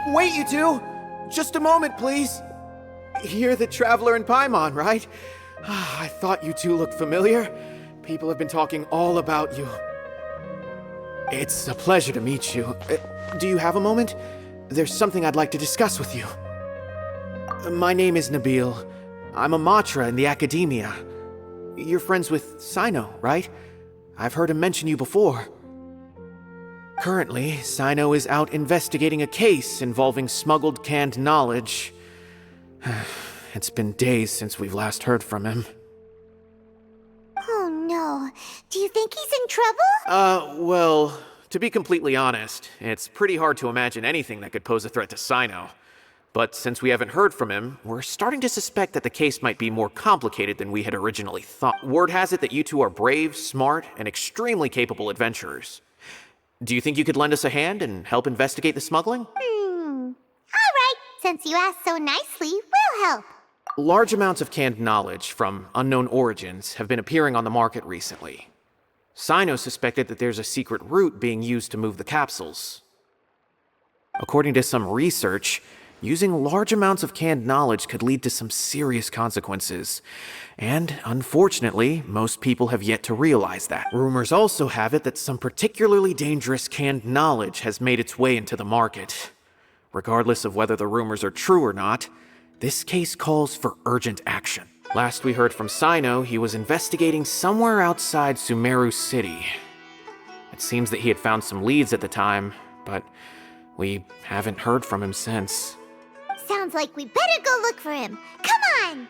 Wait, you two! Just a moment, please. You're the Traveler in Paimon, right? I thought you two looked familiar. People have been talking all about you. It's a pleasure to meet you. Do you have a moment? There's something I'd like to discuss with you. My name is Nabil. I'm a Matra in the Academia. You're friends with Sino, right? I've heard him mention you before. Currently, Sino is out investigating a case involving smuggled canned knowledge. It's been days since we've last heard from him. Oh no. Do you think he's in trouble? Well, to be completely honest, it's pretty hard to imagine anything that could pose a threat to Sino. But since we haven't heard from him, we're starting to suspect that the case might be more complicated than we had originally thought. Word has it that you two are brave, smart, and extremely capable adventurers. Do you think you could lend us a hand and help investigate the smuggling? Alright, since you asked so nicely, we'll help. Large amounts of canned knowledge from unknown origins have been appearing on the market recently. Sino suspected that there's a secret route being used to move the capsules. According to some research, using large amounts of canned knowledge could lead to some serious consequences. And, unfortunately, most people have yet to realize that. Rumors also have it that some particularly dangerous canned knowledge has made its way into the market. Regardless of whether the rumors are true or not, this case calls for urgent action. Last we heard from Sino, he was investigating somewhere outside Sumeru City. It seems that he had found some leads at the time, but we haven't heard from him since. Sounds like we better go look for him. Come on!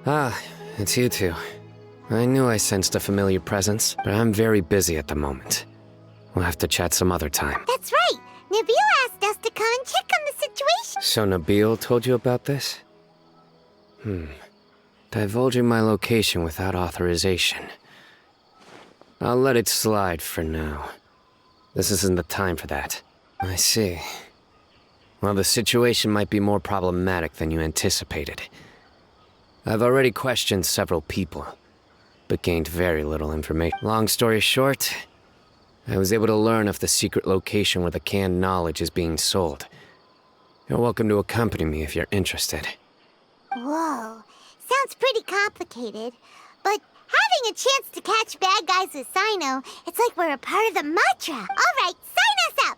Ah, it's you two. I knew I sensed a familiar presence, but I'm very busy at the moment. We'll have to chat some other time. That's right. Nabil asked us to come and check on the situation. So Nabil told you about this? Divulging my location without authorization. I'll let it slide for now. This isn't the time for that. I see. Well, the situation might be more problematic than you anticipated. I've already questioned several people, but gained very little information. Long story short, I was able to learn of the secret location where the canned knowledge is being sold. You're welcome to accompany me if you're interested. Whoa, sounds pretty complicated. But having a chance to catch bad guys with Sino, it's like we're a part of the mantra. All right, sign us up!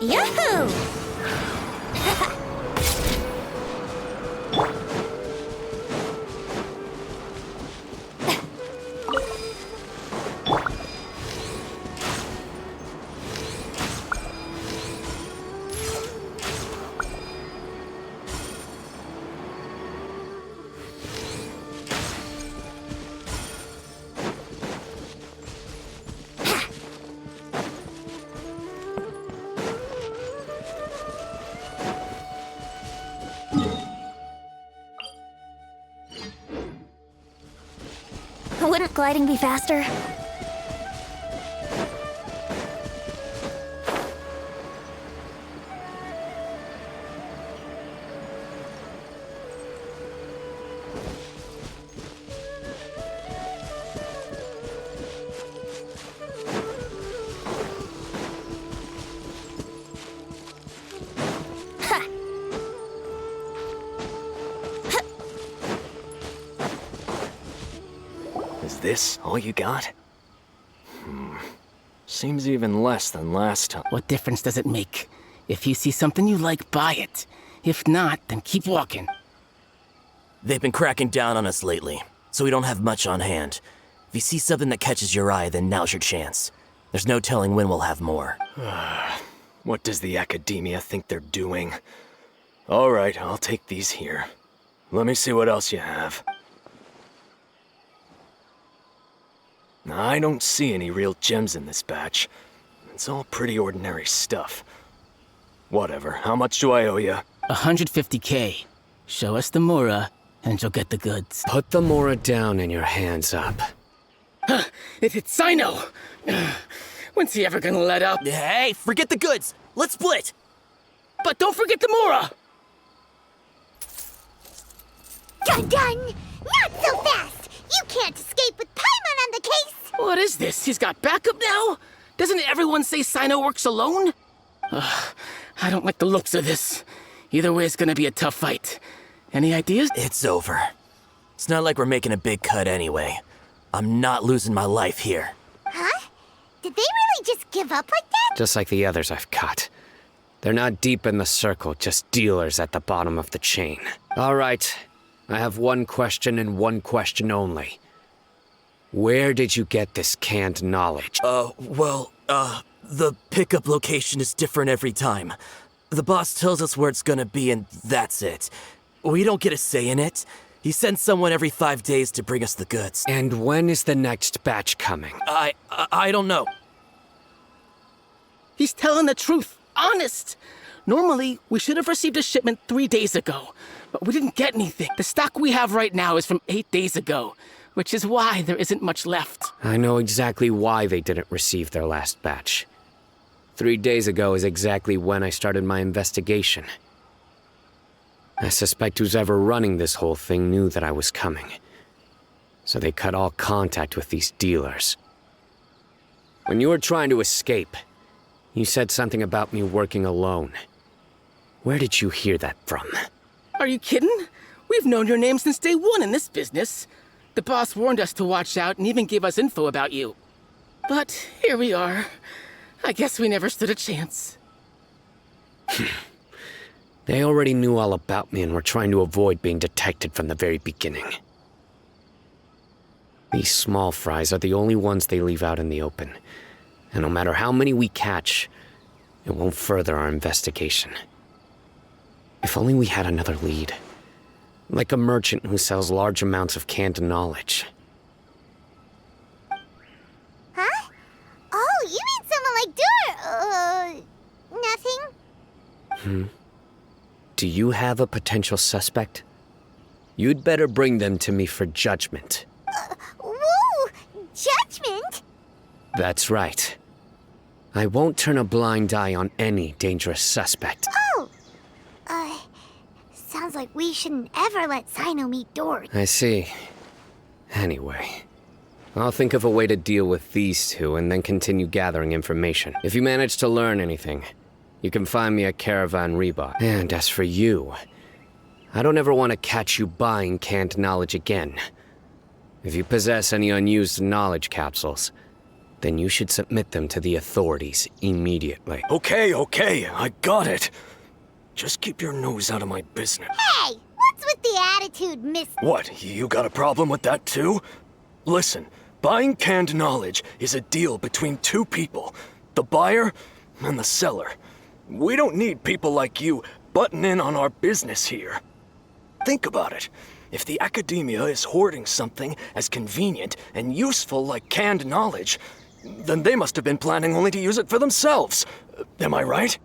Yahoo! Wouldn't gliding be faster? Is this all you got? Seems even less than last time. What difference does it make? If you see something you like, buy it. If not, then keep walking. They've been cracking down on us lately, so we don't have much on hand. If you see something that catches your eye, then now's your chance. There's no telling when we'll have more. What does the Academia think they're doing? All right, I'll take these here. Let me see what else you have. I don't see any real gems in this batch. It's all pretty ordinary stuff. Whatever, how much do I owe you? 150K. Show us the Mora, and you'll get the goods. Put the Mora down and your hands up. It's Sino! When's he ever gonna let up? Hey, forget the goods! Let's split! But don't forget the Mora! Dun dun! Not so fast! You can't escape with Paimon on the case! What is this? He's got backup now? Doesn't everyone say Sino works alone? I don't like the looks of this. Either way, it's gonna be a tough fight. Any ideas? It's over. It's not like we're making a big cut anyway. I'm not losing my life here. Huh? Did they really just give up like that? Just like the others I've caught. They're not deep in the circle, just dealers at the bottom of the chain. All right, I have one question and one question only. Where did you get this canned knowledge? The pickup location is different every time. The boss tells us where it's gonna be and that's it. We don't get a say in it. He sends someone every 5 days to bring us the goods. And when is the next batch coming? I don't know. He's telling the truth. Honest. Normally, we should have received a shipment 3 days ago, but we didn't get anything. The stock we have right now is from 8 days ago. which is why there isn't much left. I know exactly why they didn't receive their last batch. 3 days ago is exactly when I started my investigation. I suspect who's ever running this whole thing knew that I was coming. So they cut all contact with these dealers. When you were trying to escape, you said something about me working alone. Where did you hear that from? Are you kidding? We've known your name since day one in this business. The boss warned us to watch out and even gave us info about you. But here we are. I guess we never stood a chance. They already knew all about me and were trying to avoid being detected from the very beginning. These small fries are the only ones they leave out in the open. And no matter how many we catch, it won't further our investigation. If only we had another lead. Like a merchant who sells large amounts of canned knowledge. Huh? Oh, you mean someone like nothing? Do you have a potential suspect? You'd better bring them to me for judgment. Whoa! Judgment? That's right. I won't turn a blind eye on any dangerous suspect. Oh! Sounds like we shouldn't ever let Sino meet Dory. I see. Anyway, I'll think of a way to deal with these two and then continue gathering information. If you manage to learn anything, you can find me at Caravan Reebok. And as for you, I don't ever want to catch you buying canned knowledge again. If you possess any unused knowledge capsules, then you should submit them to the authorities immediately. Okay, I got it. Just keep your nose out of my business. Hey! What's with the attitude, miss? What, you got a problem with that too? Listen, buying canned knowledge is a deal between two people, the buyer and the seller. We don't need people like you butting in on our business here. Think about it. If the academia is hoarding something as convenient and useful like canned knowledge, then they must have been planning only to use it for themselves. Am I right?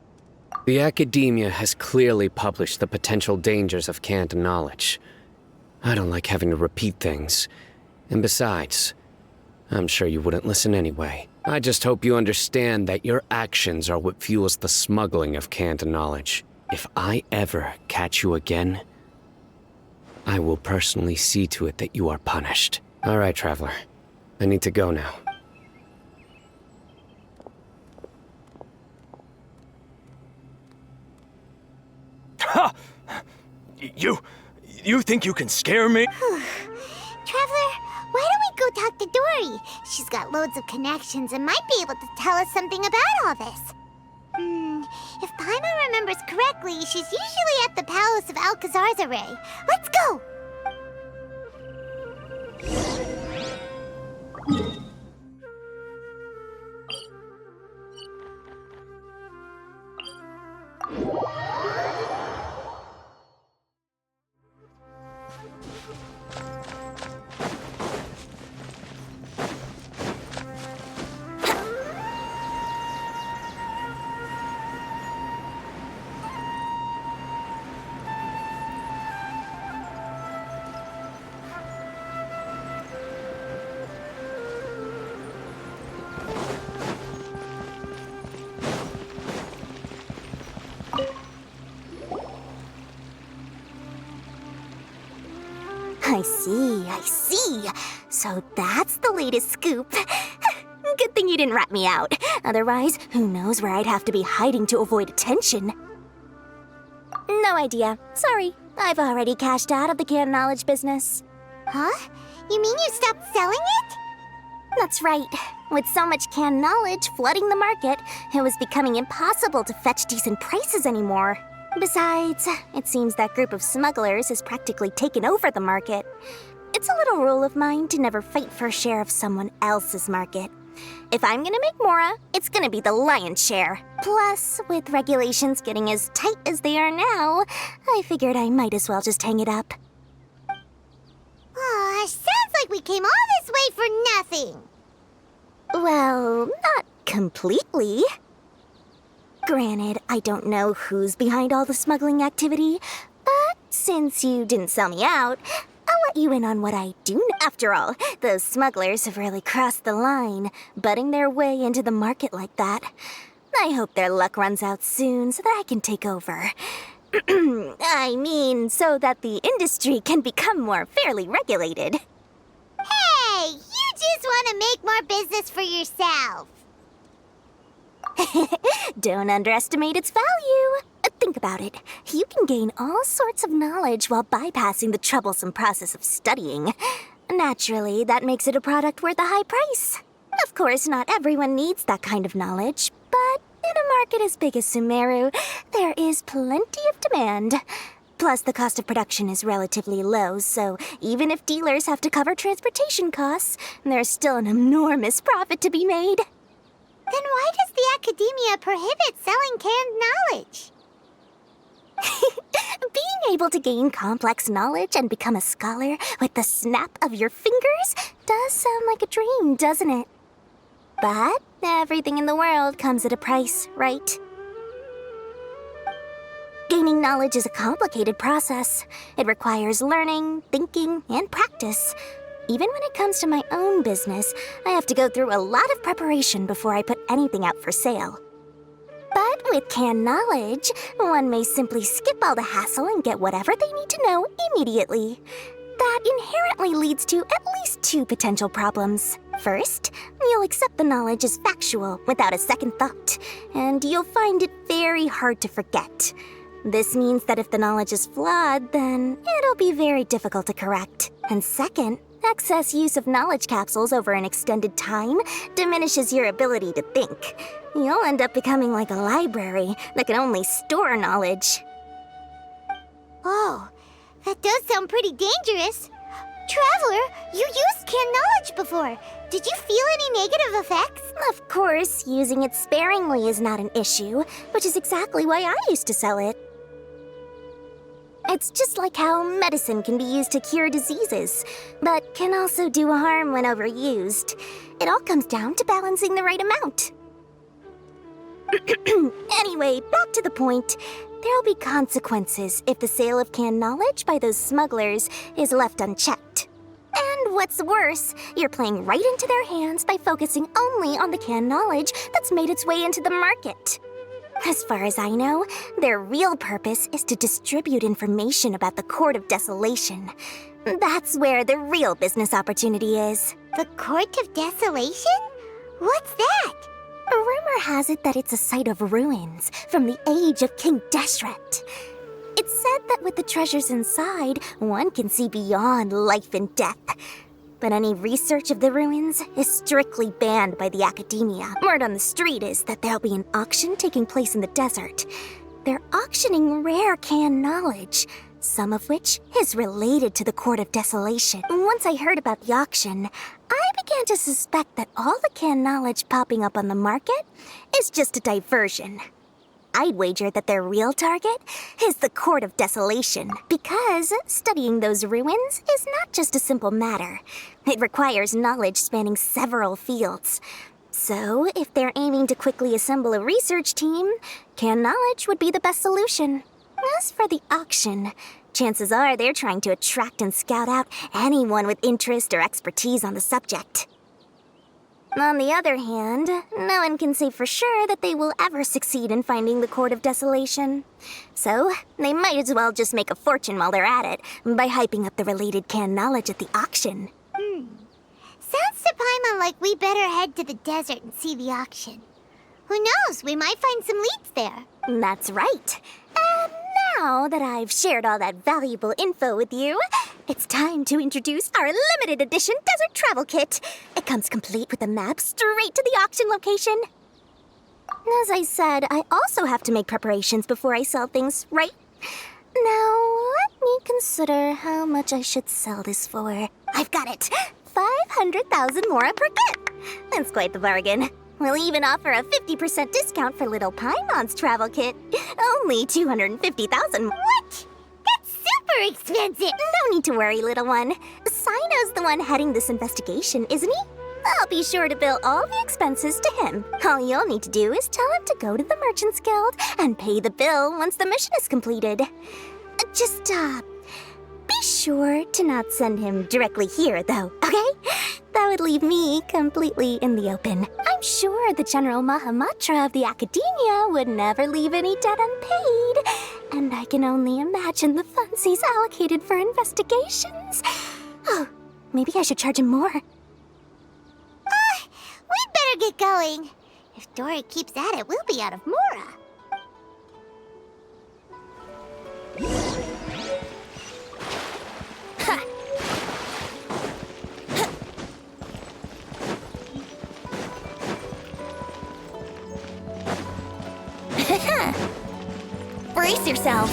The academia has clearly published the potential dangers of canned knowledge. I don't like having to repeat things. And besides, I'm sure you wouldn't listen anyway. I just hope you understand that your actions are what fuels the smuggling of canned knowledge. If I ever catch you again, I will personally see to it that you are punished. All right, Traveler. I need to go now. Ha! You think you can scare me? Traveler, why don't we go talk to Dory? She's got loads of connections and might be able to tell us something about all this. If Paimon remembers correctly, she's usually at the Palace of Alcazar's Array. Let's go! I see. So that's the latest scoop. Good thing you didn't rat me out. Otherwise, who knows where I'd have to be hiding to avoid attention. No idea. Sorry. I've already cashed out of the canned knowledge business. Huh? You mean you stopped selling it? That's right. With so much canned knowledge flooding the market, it was becoming impossible to fetch decent prices anymore. Besides, it seems that group of smugglers has practically taken over the market. It's a little rule of mine to never fight for a share of someone else's market. If I'm gonna make Mora, it's gonna be the lion's share. Plus, with regulations getting as tight as they are now, I figured I might as well just hang it up. Aw, sounds like we came all this way for nothing. Well, not completely. Granted, I don't know who's behind all the smuggling activity, but since you didn't sell me out, I'll let you in on what I do know. After all, those smugglers have really crossed the line, butting their way into the market like that. I hope their luck runs out soon so that I can take over. I mean, so that the industry can become more fairly regulated. Hey, you just want to make more business for yourself. Don't underestimate its value. Think about it. You can gain all sorts of knowledge while bypassing the troublesome process of studying. Naturally, that makes it a product worth a high price. Of course, not everyone needs that kind of knowledge, but in a market as big as Sumeru, there is plenty of demand. Plus, the cost of production is relatively low, so even if dealers have to cover transportation costs, there's still an enormous profit to be made. Then why does the academia prohibit selling canned knowledge? Being able to gain complex knowledge and become a scholar with the snap of your fingers does sound like a dream, doesn't it? But everything in the world comes at a price, right? Gaining knowledge is a complicated process. It requires learning, thinking, and practice. Even when it comes to my own business, I have to go through a lot of preparation before I put anything out for sale. But with canned knowledge, one may simply skip all the hassle and get whatever they need to know immediately. That inherently leads to at least two potential problems. First, you'll accept the knowledge as factual without a second thought, and you'll find it very hard to forget. This means that if the knowledge is flawed, then it'll be very difficult to correct. And second, excess use of knowledge capsules over an extended time diminishes your ability to think. You'll end up becoming like a library that can only store knowledge. Oh, that does sound pretty dangerous. Traveler, you used canned knowledge before. Did you feel any negative effects? Of course, using it sparingly is not an issue, which is exactly why I used to sell it. It's just like how medicine can be used to cure diseases, but can also do harm when overused. It all comes down to balancing the right amount. Anyway, back to the point. There'll be consequences if the sale of canned knowledge by those smugglers is left unchecked. And what's worse, you're playing right into their hands by focusing only on the canned knowledge that's made its way into the market. As far as I know, their real purpose is to distribute information about the Court of Desolation. That's where the real business opportunity is. The Court of Desolation? What's that? Rumor has it that it's a site of ruins from the age of King Deshret. It's said that with the treasures inside, one can see beyond life and death. But any research of the ruins is strictly banned by the academia. Word on the street is that there'll be an auction taking place in the desert. They're auctioning rare canned knowledge, some of which is related to the Court of Desolation. Once I heard about the auction, I began to suspect that all the canned knowledge popping up on the market is just a diversion. I'd wager that their real target is the Court of Desolation, because studying those ruins is not just a simple matter. It requires knowledge spanning several fields. So, if they're aiming to quickly assemble a research team, canned knowledge would be the best solution. As for the auction, chances are they're trying to attract and scout out anyone with interest or expertise on the subject. On the other hand, no one can say for sure that they will ever succeed in finding the Court of Desolation. So, they might as well just make a fortune while they're at it by hyping up the related canned knowledge at the auction. Sounds to Paimon like we better head to the desert and see the auction. Who knows, we might find some leads there. That's right. And now that I've shared all that valuable info with you, it's time to introduce our limited edition desert travel kit. It comes complete with a map straight to the auction location. As I said, I also have to make preparations before I sell things, right? Now, let me consider how much I should sell this for. I've got it! 500,000 mora per kit! That's quite the bargain. We'll even offer a 50% discount for little Paimon's travel kit. Only 250,000. What? That's super expensive! No need to worry, little one. Sino's the one heading this investigation, isn't he? I'll be sure to bill all the expenses to him. All you'll need to do is tell him to go to the Merchants Guild and pay the bill once the mission is completed. Just, be sure to not send him directly here, though, okay? That would leave me completely in the open. I'm sure the General Mahamatra of the Academia would never leave any debt unpaid. And I can only imagine the funds he's allocated for investigations. Oh, maybe I should charge him more. We'd better get going. If Dory keeps at it, we'll be out of Mora. Brace yourselves.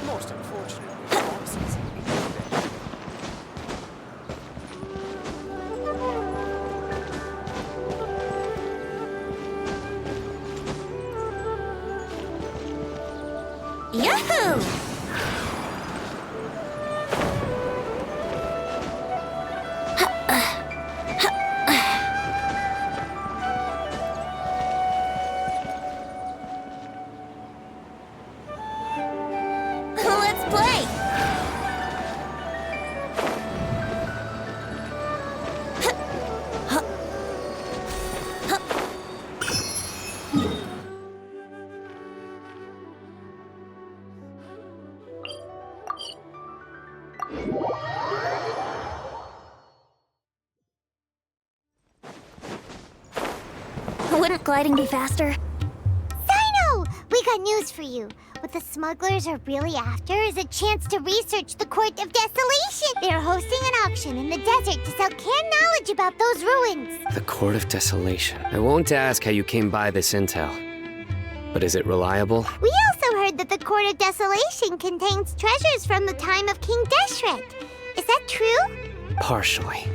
Most unfortunate. Yahoo! Let's play! Wouldn't gliding be faster? Sino! We got news for you. What the smugglers are really after is a chance to research the Court of Desolation. They're hosting an auction in the desert to sell canned knowledge about those ruins. The Court of Desolation. I won't ask how you came by this intel. But is it reliable? We also heard that the Court of Desolation contains treasures from the time of King Deshret. Is that true? Partially.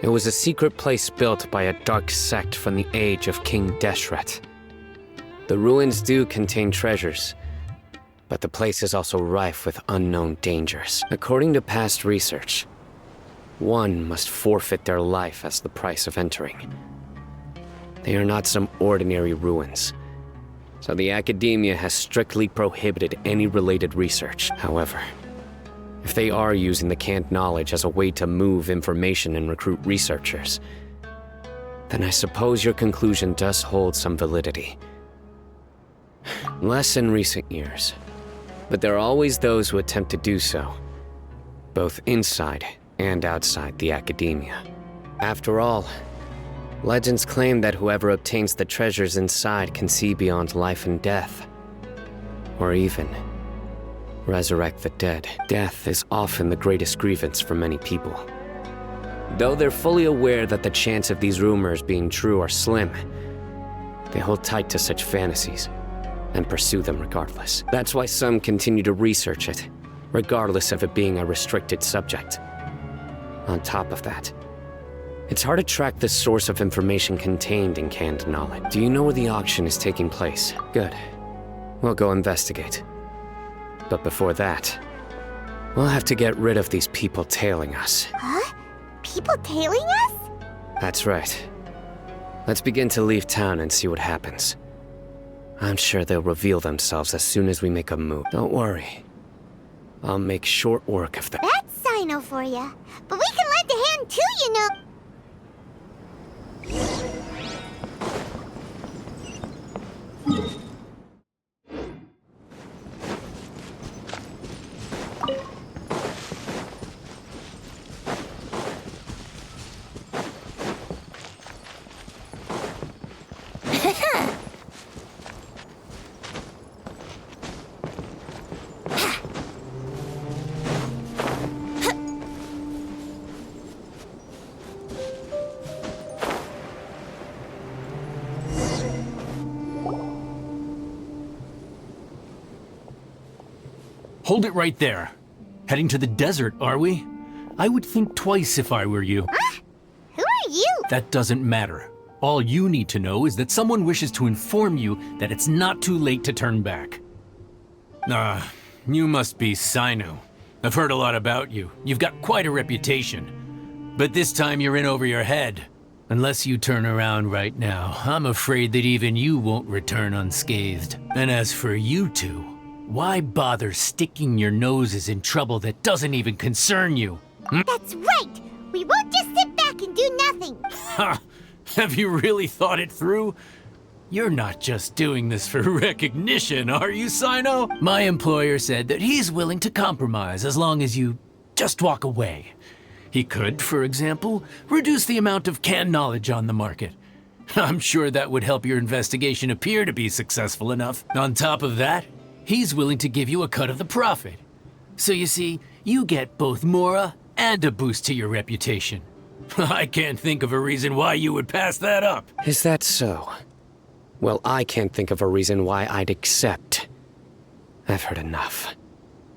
It was a secret place built by a dark sect from the age of King Deshret. The ruins do contain treasures, but the place is also rife with unknown dangers. According to past research, one must forfeit their life as the price of entering. They are not some ordinary ruins, so the Academia has strictly prohibited any related research. However, if they are using the canned knowledge as a way to move information and recruit researchers, then I suppose your conclusion does hold some validity. Less in recent years, but there are always those who attempt to do so, both inside and outside the Academia. After all, legends claim that whoever obtains the treasures inside can see beyond life and death, or even resurrect the dead. Death is often the greatest grievance for many people. Though they're fully aware that the chance of these rumors being true are slim, they hold tight to such fantasies and pursue them regardless. That's why some continue to research it, regardless of it being a restricted subject. On top of that, it's hard to track the source of information contained in canned knowledge. Do you know where the auction is taking place? Good. We'll go investigate. But before that, we'll have to get rid of these people tailing us. Huh? People tailing us? That's right. Let's begin to leave town and see what happens. I'm sure they'll reveal themselves as soon as we make a move. Don't worry. I'll make short work of them. That's Sino for ya. But we can lend a hand too, you know. Hold it right there. Heading to the desert, are we? I would think twice if I were you. Who are you? That doesn't matter. All you need to know is that someone wishes to inform you that it's not too late to turn back. You must be Sino. I've heard a lot about you. You've got quite a reputation. But this time you're in over your head. Unless you turn around right now, I'm afraid that even you won't return unscathed. And as for you two, Why bother sticking your noses in trouble that doesn't even concern you? That's right! We won't just sit back and do nothing! Ha! Have you really thought it through? You're not just doing this for recognition, are you, Sino? My employer said that he's willing to compromise as long as you just walk away. He could, for example, reduce the amount of canned knowledge on the market. I'm sure that would help your investigation appear to be successful enough. On top of that, he's willing to give you a cut of the profit. So you see, you get both Mora and a boost to your reputation. I can't think of a reason why you would pass that up. Is that so? Well, I can't think of a reason why I'd accept. I've heard enough.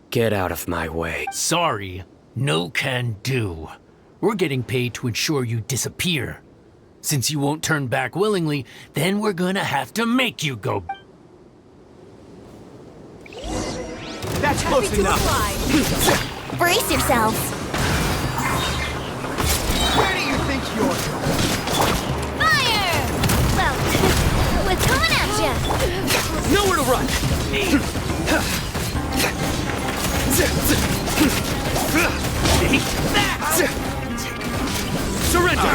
Get out of my way. Sorry, no can do. We're getting paid to ensure you disappear. Since you won't turn back willingly, then we're gonna have to make you go. That's close enough. Brace yourselves. Where do you think you're going? Fire! Well, what's coming at ya? Nowhere to run! Surrender!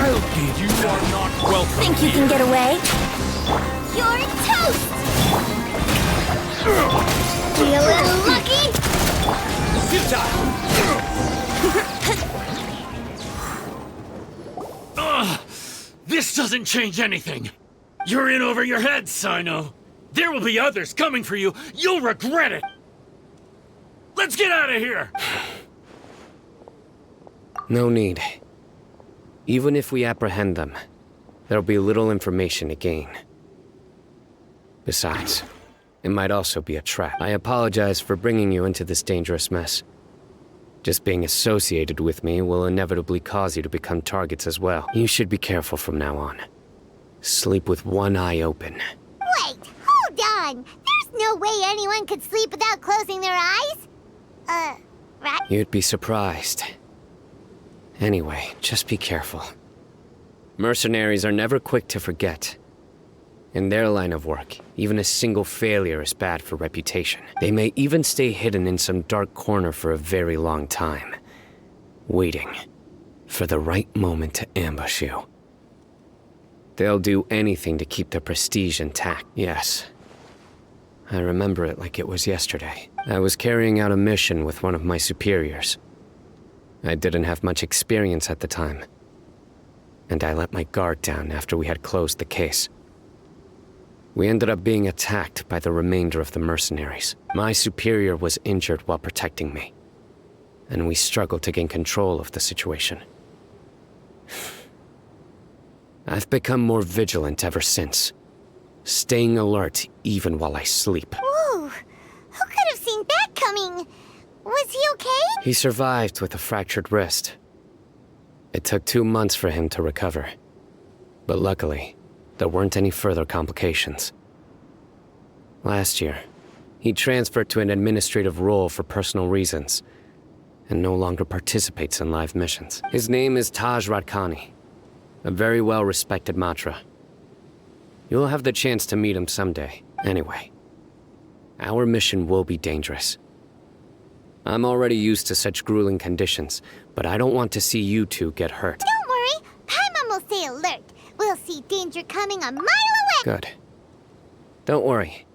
You are not welcome. Think you can get away? You're toast! Be a little lucky? This doesn't change anything. You're in over your head, Sino. There will be others coming for you. You'll regret it. Let's get out of here. No need. Even if we apprehend them, there'll be little information to gain. Besides, it might also be a trap. I apologize for bringing you into this dangerous mess. Just being associated with me will inevitably cause you to become targets as well. You should be careful from now on. Sleep with one eye open. Wait, hold on! There's no way anyone could sleep without closing their eyes? Right? You'd be surprised. Anyway, just be careful. Mercenaries are never quick to forget. In their line of work, even a single failure is bad for reputation. They may even stay hidden in some dark corner for a very long time, waiting for the right moment to ambush you. They'll do anything to keep their prestige intact. Yes, I remember it like it was yesterday. I was carrying out a mission with one of my superiors. I didn't have much experience at the time, and I let my guard down after we had closed the case. We ended up being attacked by the remainder of the mercenaries. My superior was injured while protecting me, and we struggled to gain control of the situation. I've become more vigilant ever since, staying alert even while I sleep. Whoa! Who could have seen that coming? Was he okay? He survived with a fractured wrist. It took 2 months for him to recover, but luckily, there weren't any further complications. Last year, he transferred to an administrative role for personal reasons, and no longer participates in live missions. His name is Taj Radkani, a very well-respected Matra. You'll have the chance to meet him someday. Anyway, our mission will be dangerous. I'm already used to such grueling conditions, but I don't want to see you two get hurt. Don't worry, Paimon will stay alert. We'll see danger coming a mile away. Good. Don't worry.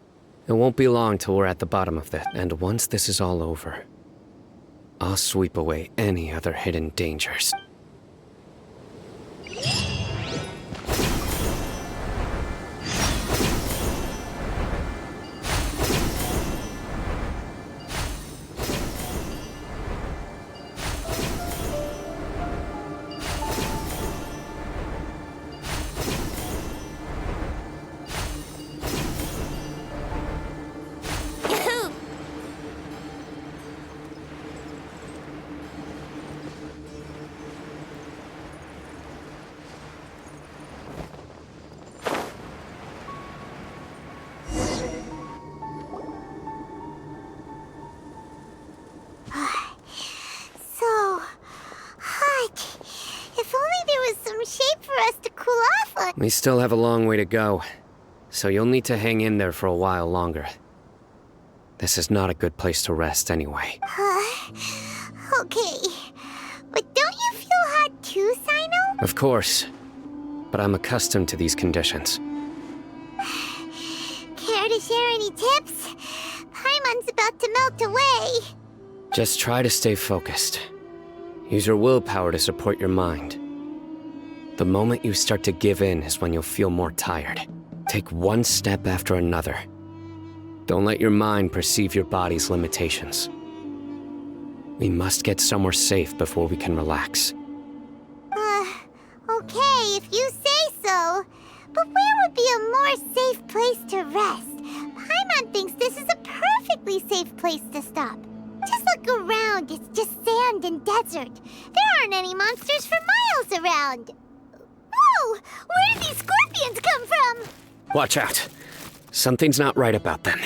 It won't be long till we're at the bottom of this. And once this is all over, I'll sweep away any other hidden dangers. So hot. If only there was some shade for us to cool off on. We still have a long way to go, so you'll need to hang in there for a while longer. This is not a good place to rest anyway. Okay. But don't you feel hot too, Sino? Of course. But I'm accustomed to these conditions. Care to share any tips? Paimon's about to melt away. Just try to stay focused. Use your willpower to support your mind. The moment you start to give in is when you'll feel more tired. Take one step after another. Don't let your mind perceive your body's limitations. We must get somewhere safe before we can relax. Okay, if you say so. But where would be a more safe place to rest? Paimon thinks this is a perfectly safe place to stop. Just look around, it's just sand and desert. There aren't any monsters for miles around. Whoa! Where did these scorpions come from? Watch out. Something's not right about them.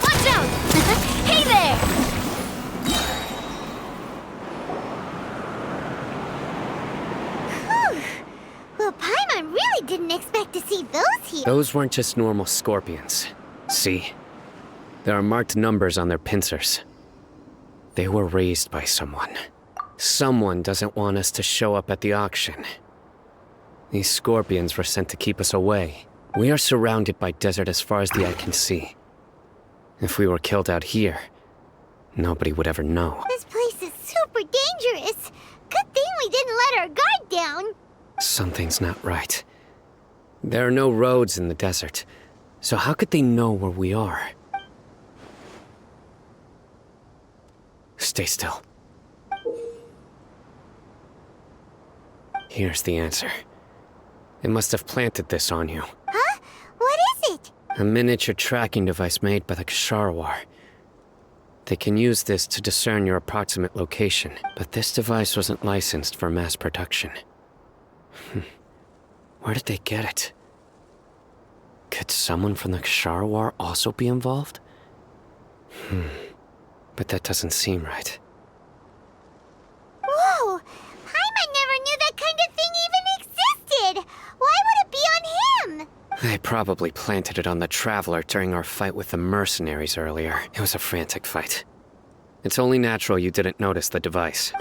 Watch out! Hey there! Whew. Well, Paimon really didn't expect to see those here. Those weren't just normal scorpions. See? There are marked numbers on their pincers. They were raised by someone. Someone doesn't want us to show up at the auction. These scorpions were sent to keep us away. We are surrounded by desert as far as the eye can see. If we were killed out here, nobody would ever know. This place is super dangerous. Good thing we didn't let our guard down. Something's not right. There are no roads in the desert, so how could they know where we are? Stay still. Here's the answer. They must have planted this on you. Huh? What is it? A miniature tracking device made by the Ksharawar. They can use this to discern your approximate location, but this device wasn't licensed for mass production. Where did they get it? Could someone from the Ksharawar also be involved? But that doesn't seem right. Whoa! Paimon never knew that kind of thing even existed! Why would it be on him? They probably planted it on the Traveler during our fight with the mercenaries earlier. It was a frantic fight. It's only natural you didn't notice the device.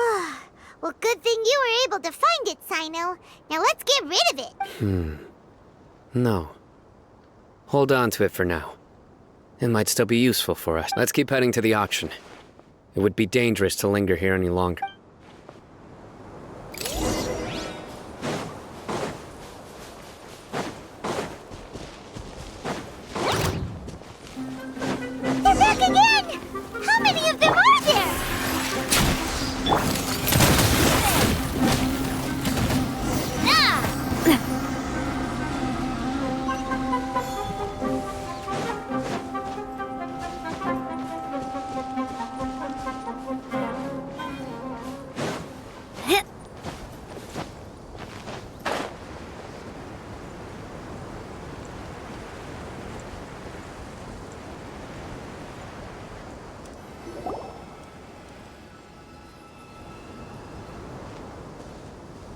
Well, good thing you were able to find it, Sino. Now let's get rid of it. No. Hold on to it for now. It might still be useful for us. Let's keep heading to the auction. It would be dangerous to linger here any longer. They're back again! How many of them are there?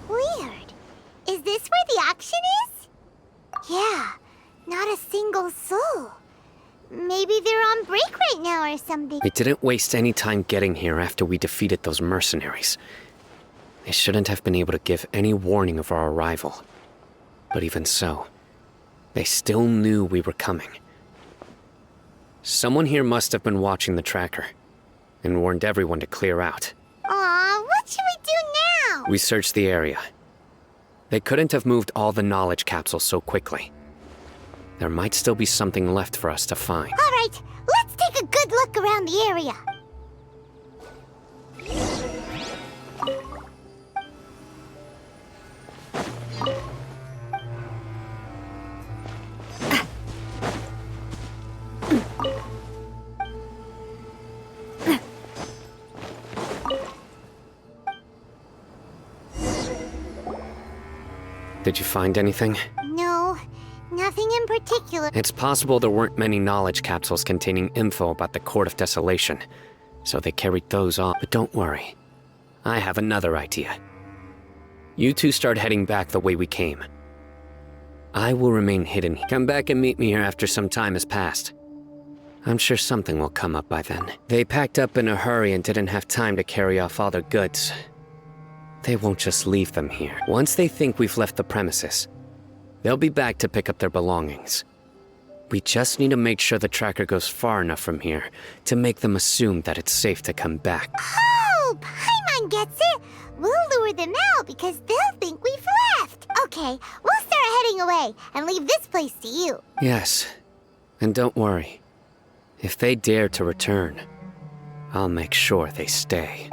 Weird. Is this where the auction is? Yeah, not a single soul. Maybe they're on break right now or something. We didn't waste any time getting here after we defeated those mercenaries. They shouldn't have been able to give any warning of our arrival. But even so, they still knew we were coming. Someone here must have been watching the tracker and warned everyone to clear out. Aw, what should we do now? We searched the area. They couldn't have moved all the knowledge capsules so quickly. There might still be something left for us to find. All right, let's take a good look around the area. Did you find anything? No, nothing in particular. It's possible there weren't many knowledge capsules containing info about the Court of Desolation, so they carried those off. But don't worry. I have another idea. You two start heading back the way we came. I will remain hidden. Come back and meet me here after some time has passed. I'm sure something will come up by then. They packed up in a hurry and didn't have time to carry off all their goods. They won't just leave them here. Once they think we've left the premises, they'll be back to pick up their belongings. We just need to make sure the tracker goes far enough from here to make them assume that it's safe to come back. Oh, Paimon gets it. We'll lure them out because they'll think we've left. Okay, we'll start heading away and leave this place to you. Yes, and don't worry. If they dare to return, I'll make sure they stay.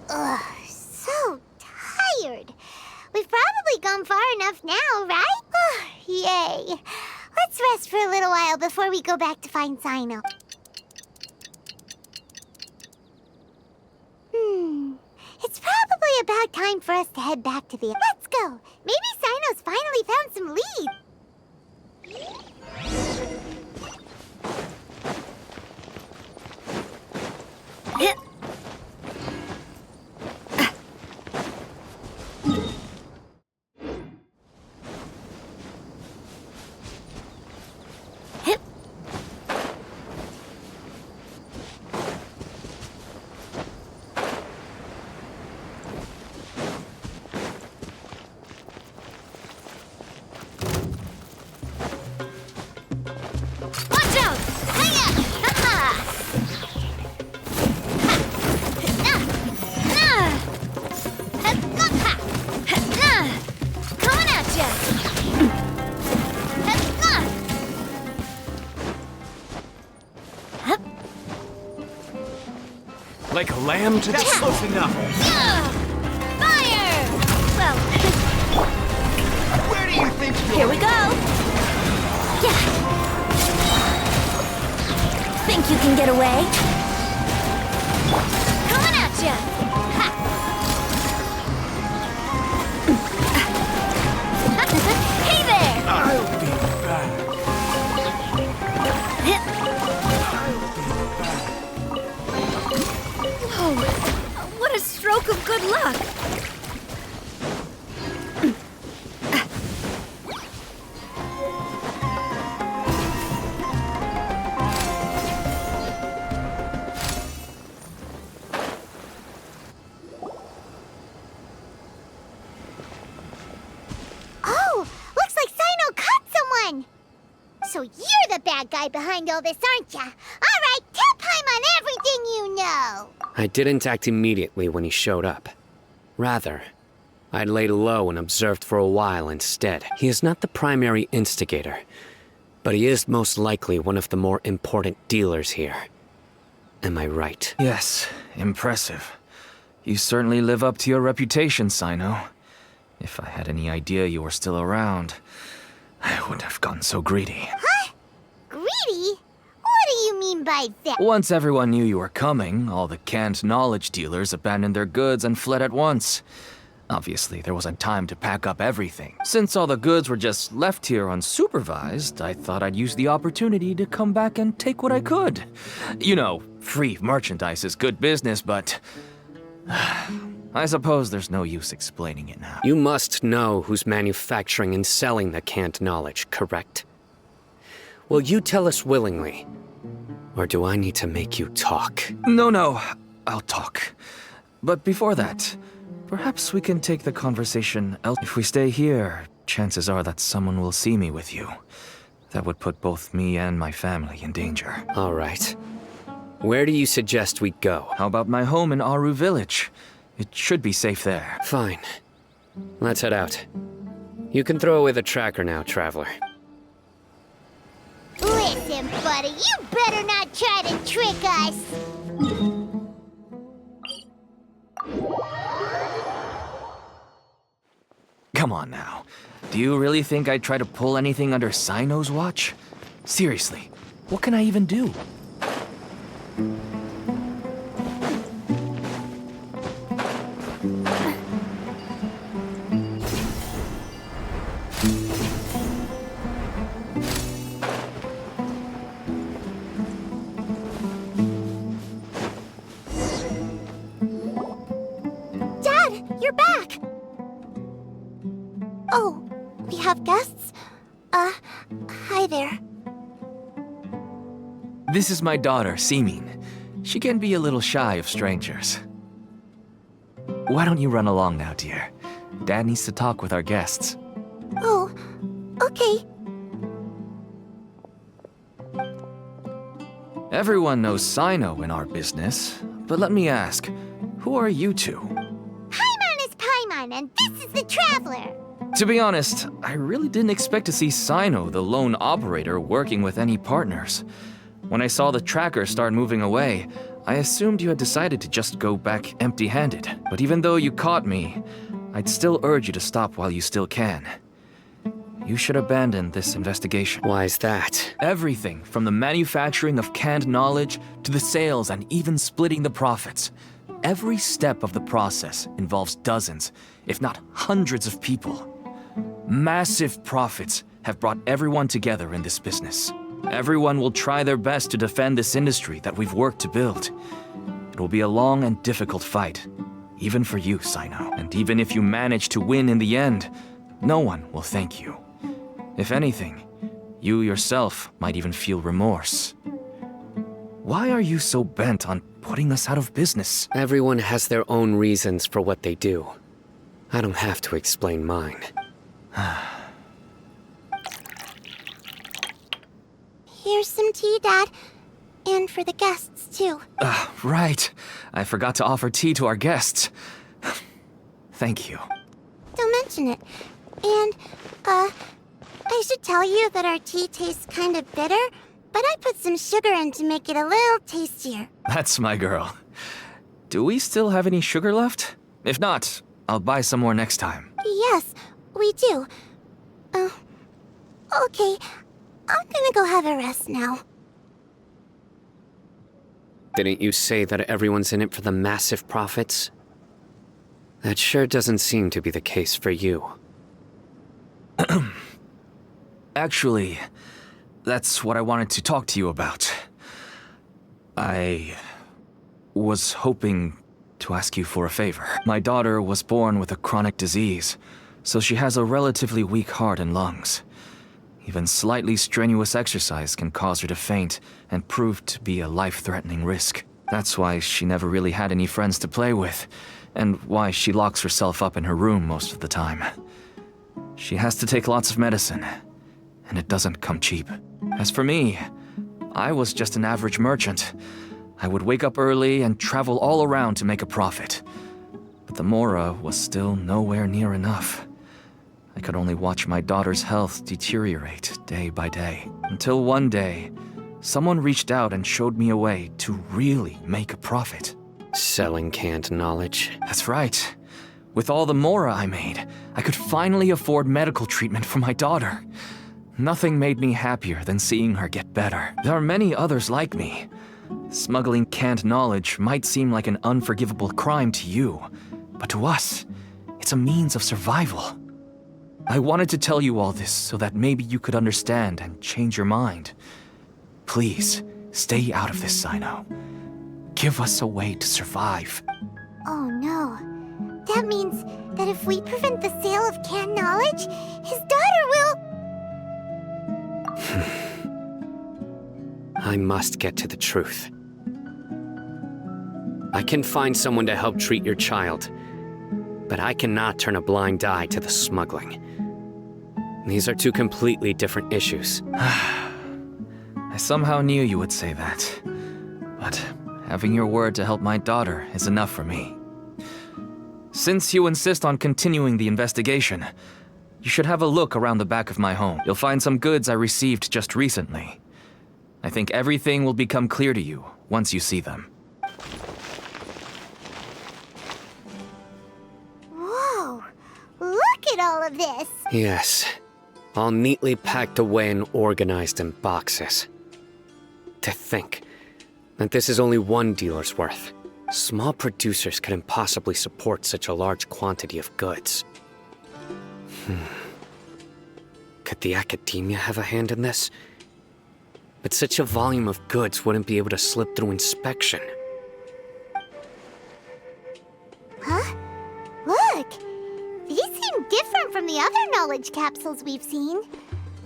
Ugh, so tired. We've probably gone far enough now, right? Yay. Let's rest for a little while before we go back to find Sino. It's probably about time for us to head back to the... Let's go. Maybe Sino's finally found some leads. Like a lamb to... That's close enough. Fire! Well, Where do you think you're... here we go. Yeah. Think you can get away? Coming at ya! Ha! Hey there! I'll be back. Oh, what a stroke of good luck! Oh, looks like Sino caught someone. So you're the bad guy behind all this, aren't ya? All right, tell Paimon everything you know. I didn't act immediately when he showed up. Rather, I laid low and observed for a while instead. He is not the primary instigator, but he is most likely one of the more important dealers here. Am I right? Yes, impressive. You certainly live up to your reputation, Sino. If I had any idea you were still around, I wouldn't have gotten so greedy. Huh? Greedy? What do you mean by that? Once everyone knew you were coming, all the canned knowledge dealers abandoned their goods and fled at once. Obviously, there wasn't time to pack up everything. Since all the goods were just left here unsupervised, I thought I'd use the opportunity to come back and take what I could. You know, free merchandise is good business, but... I suppose there's no use explaining it now. You must know who's manufacturing and selling the canned knowledge, correct? Will you tell us willingly? Or do I need to make you talk? No, I'll talk. But before that, perhaps we can take the conversation else. If we stay here, chances are that someone will see me with you. That would put both me and my family in danger. All right. Where do you suggest we go? How about my home in Aru Village? It should be safe there. Fine. Let's head out. You can throw away the tracker now, Traveler. Listen, buddy, you better not try to trick us! Come on now. Do you really think I'd try to pull anything under Sino's watch? Seriously, what can I even do? Dad, you're back! Oh, we have guests? Hi there. This is my daughter, Simin. She can be a little shy of strangers. Why don't you run along now, dear? Dad needs to talk with our guests. Oh, okay. Everyone knows Sino in our business, but let me ask, who are you two? Paimon is Paimon, and this is the Traveler! To be honest, I really didn't expect to see Sino, the lone operator, working with any partners. When I saw the tracker start moving away, I assumed you had decided to just go back empty-handed. But even though you caught me, I'd still urge you to stop while you still can. You should abandon this investigation. Why is that? Everything from the manufacturing of canned knowledge to the sales and even splitting the profits. Every step of the process involves dozens, if not hundreds of people. Massive profits have brought everyone together in this business. Everyone will try their best to defend this industry that we've worked to build. It will be a long and difficult fight, even for you, Sino. And even if you manage to win in the end, no one will thank you. If anything, you yourself might even feel remorse. Why are you so bent on putting us out of business? Everyone has their own reasons for what they do. I don't have to explain mine. Here's some tea, Dad. And for the guests, too. Right. I forgot to offer tea to our guests. Thank you. Don't mention it. And, I should tell you that our tea tastes kind of bitter, but I put some sugar in to make it a little tastier. That's my girl. Do we still have any sugar left? If not, I'll buy some more next time. Yes, we do. Okay. I'm gonna go have a rest now. Didn't you say that everyone's in it for the massive profits? That sure doesn't seem to be the case for you. Actually, that's what I wanted to talk to you about. I was hoping to ask you for a favor. My daughter was born with a chronic disease, so she has a relatively weak heart and lungs. Even slightly strenuous exercise can cause her to faint and prove to be a life-threatening risk. That's why she never really had any friends to play with, and why she locks herself up in her room most of the time. She has to take lots of medicine, and it doesn't come cheap. As for me, I was just an average merchant. I would wake up early and travel all around to make a profit. But the Mora was still nowhere near enough. I could only watch my daughter's health deteriorate day by day. Until one day, someone reached out and showed me a way to really make a profit. Selling canned knowledge. That's right. With all the Mora I made, I could finally afford medical treatment for my daughter. Nothing made me happier than seeing her get better. There are many others like me. Smuggling canned knowledge might seem like an unforgivable crime to you, but to us, it's a means of survival. I wanted to tell you all this so that maybe you could understand and change your mind. Please, stay out of this, Sino. Give us a way to survive. Oh no. That means that if we prevent the sale of canned knowledge, his daughter will... I must get to the truth. I can find someone to help treat your child, but I cannot turn a blind eye to the smuggling. These are two completely different issues. I somehow knew you would say that. but having your word to help my daughter is enough for me. Since you insist on continuing the investigation, you should have a look around the back of my home. You'll find some goods I received just recently. I think everything will become clear to you once you see them. Whoa, look at all of this. Yes, all neatly packed away and organized in boxes. To think that this is only one dealer's worth. Small producers couldn't possibly support such a large quantity of goods. Could the academia have a hand in this? But such a volume of goods wouldn't be able to slip through inspection. Huh? Look! These seem different from the other knowledge capsules we've seen.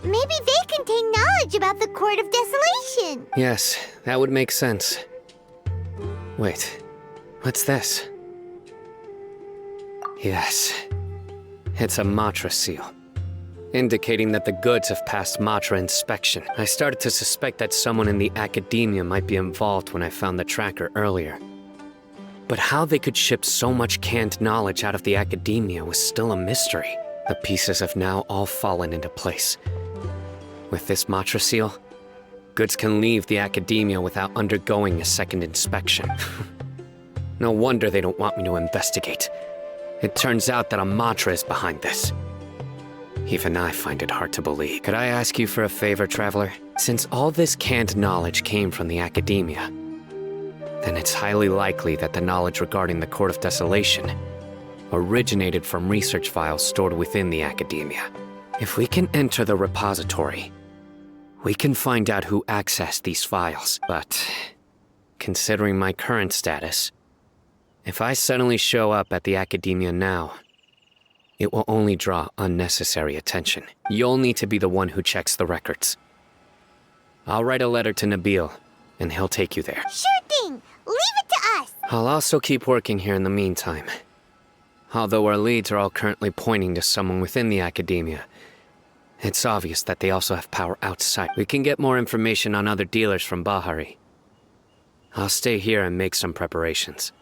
Maybe they contain knowledge about the Court of Desolation. Yes, that would make sense. Wait, what's this? Yes, it's a Matra seal, indicating that the goods have passed Matra inspection. I started to suspect that someone in the academia might be involved when I found the tracker earlier. But how they could ship so much canned knowledge out of the academia was still a mystery. The pieces have now all fallen into place. With this Matra seal, goods can leave the academia without undergoing a second inspection. No wonder they don't want me to investigate. It turns out that a Matra is behind this. Even I find it hard to believe. Could I ask you for a favor, Traveler? Since all this canned knowledge came from the academia, then it's highly likely that the knowledge regarding the Court of Desolation originated from research files stored within the academia. If we can enter the repository, we can find out who accessed these files. But considering my current status, if I suddenly show up at the academia now, it will only draw unnecessary attention. You'll need to be the one who checks the records. I'll write a letter to Nabil, and he'll take you there. Sure thing! Leave it to us! I'll also keep working here in the meantime. Although our leads are all currently pointing to someone within the academia, it's obvious that they also have power outside. We can get more information on other dealers from Bahari. I'll stay here and make some preparations.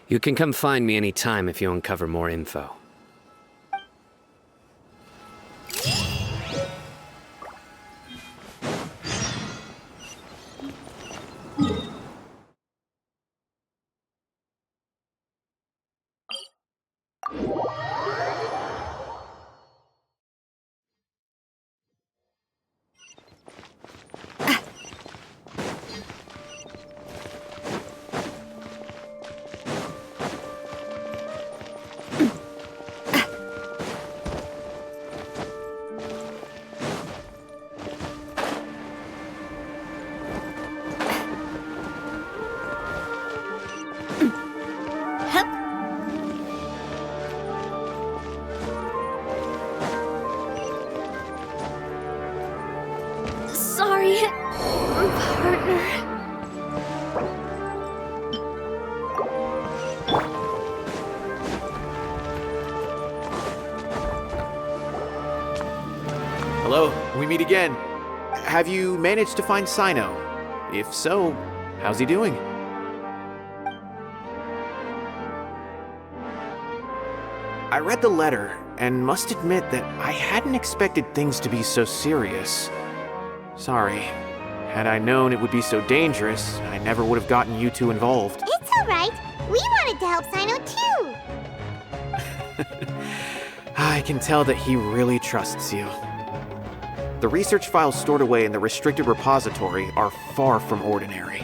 You can come find me anytime if you uncover more info. Sorry, partner. Hello, we meet again. Have you managed to find Sino? If so, how's he doing? I read the letter and must admit that I hadn't expected things to be so serious. Sorry. Had I known it would be so dangerous, I never would have gotten you two involved. It's alright. We wanted to help Sino too. I can tell that he really trusts you. The research files stored away in the restricted repository are far from ordinary.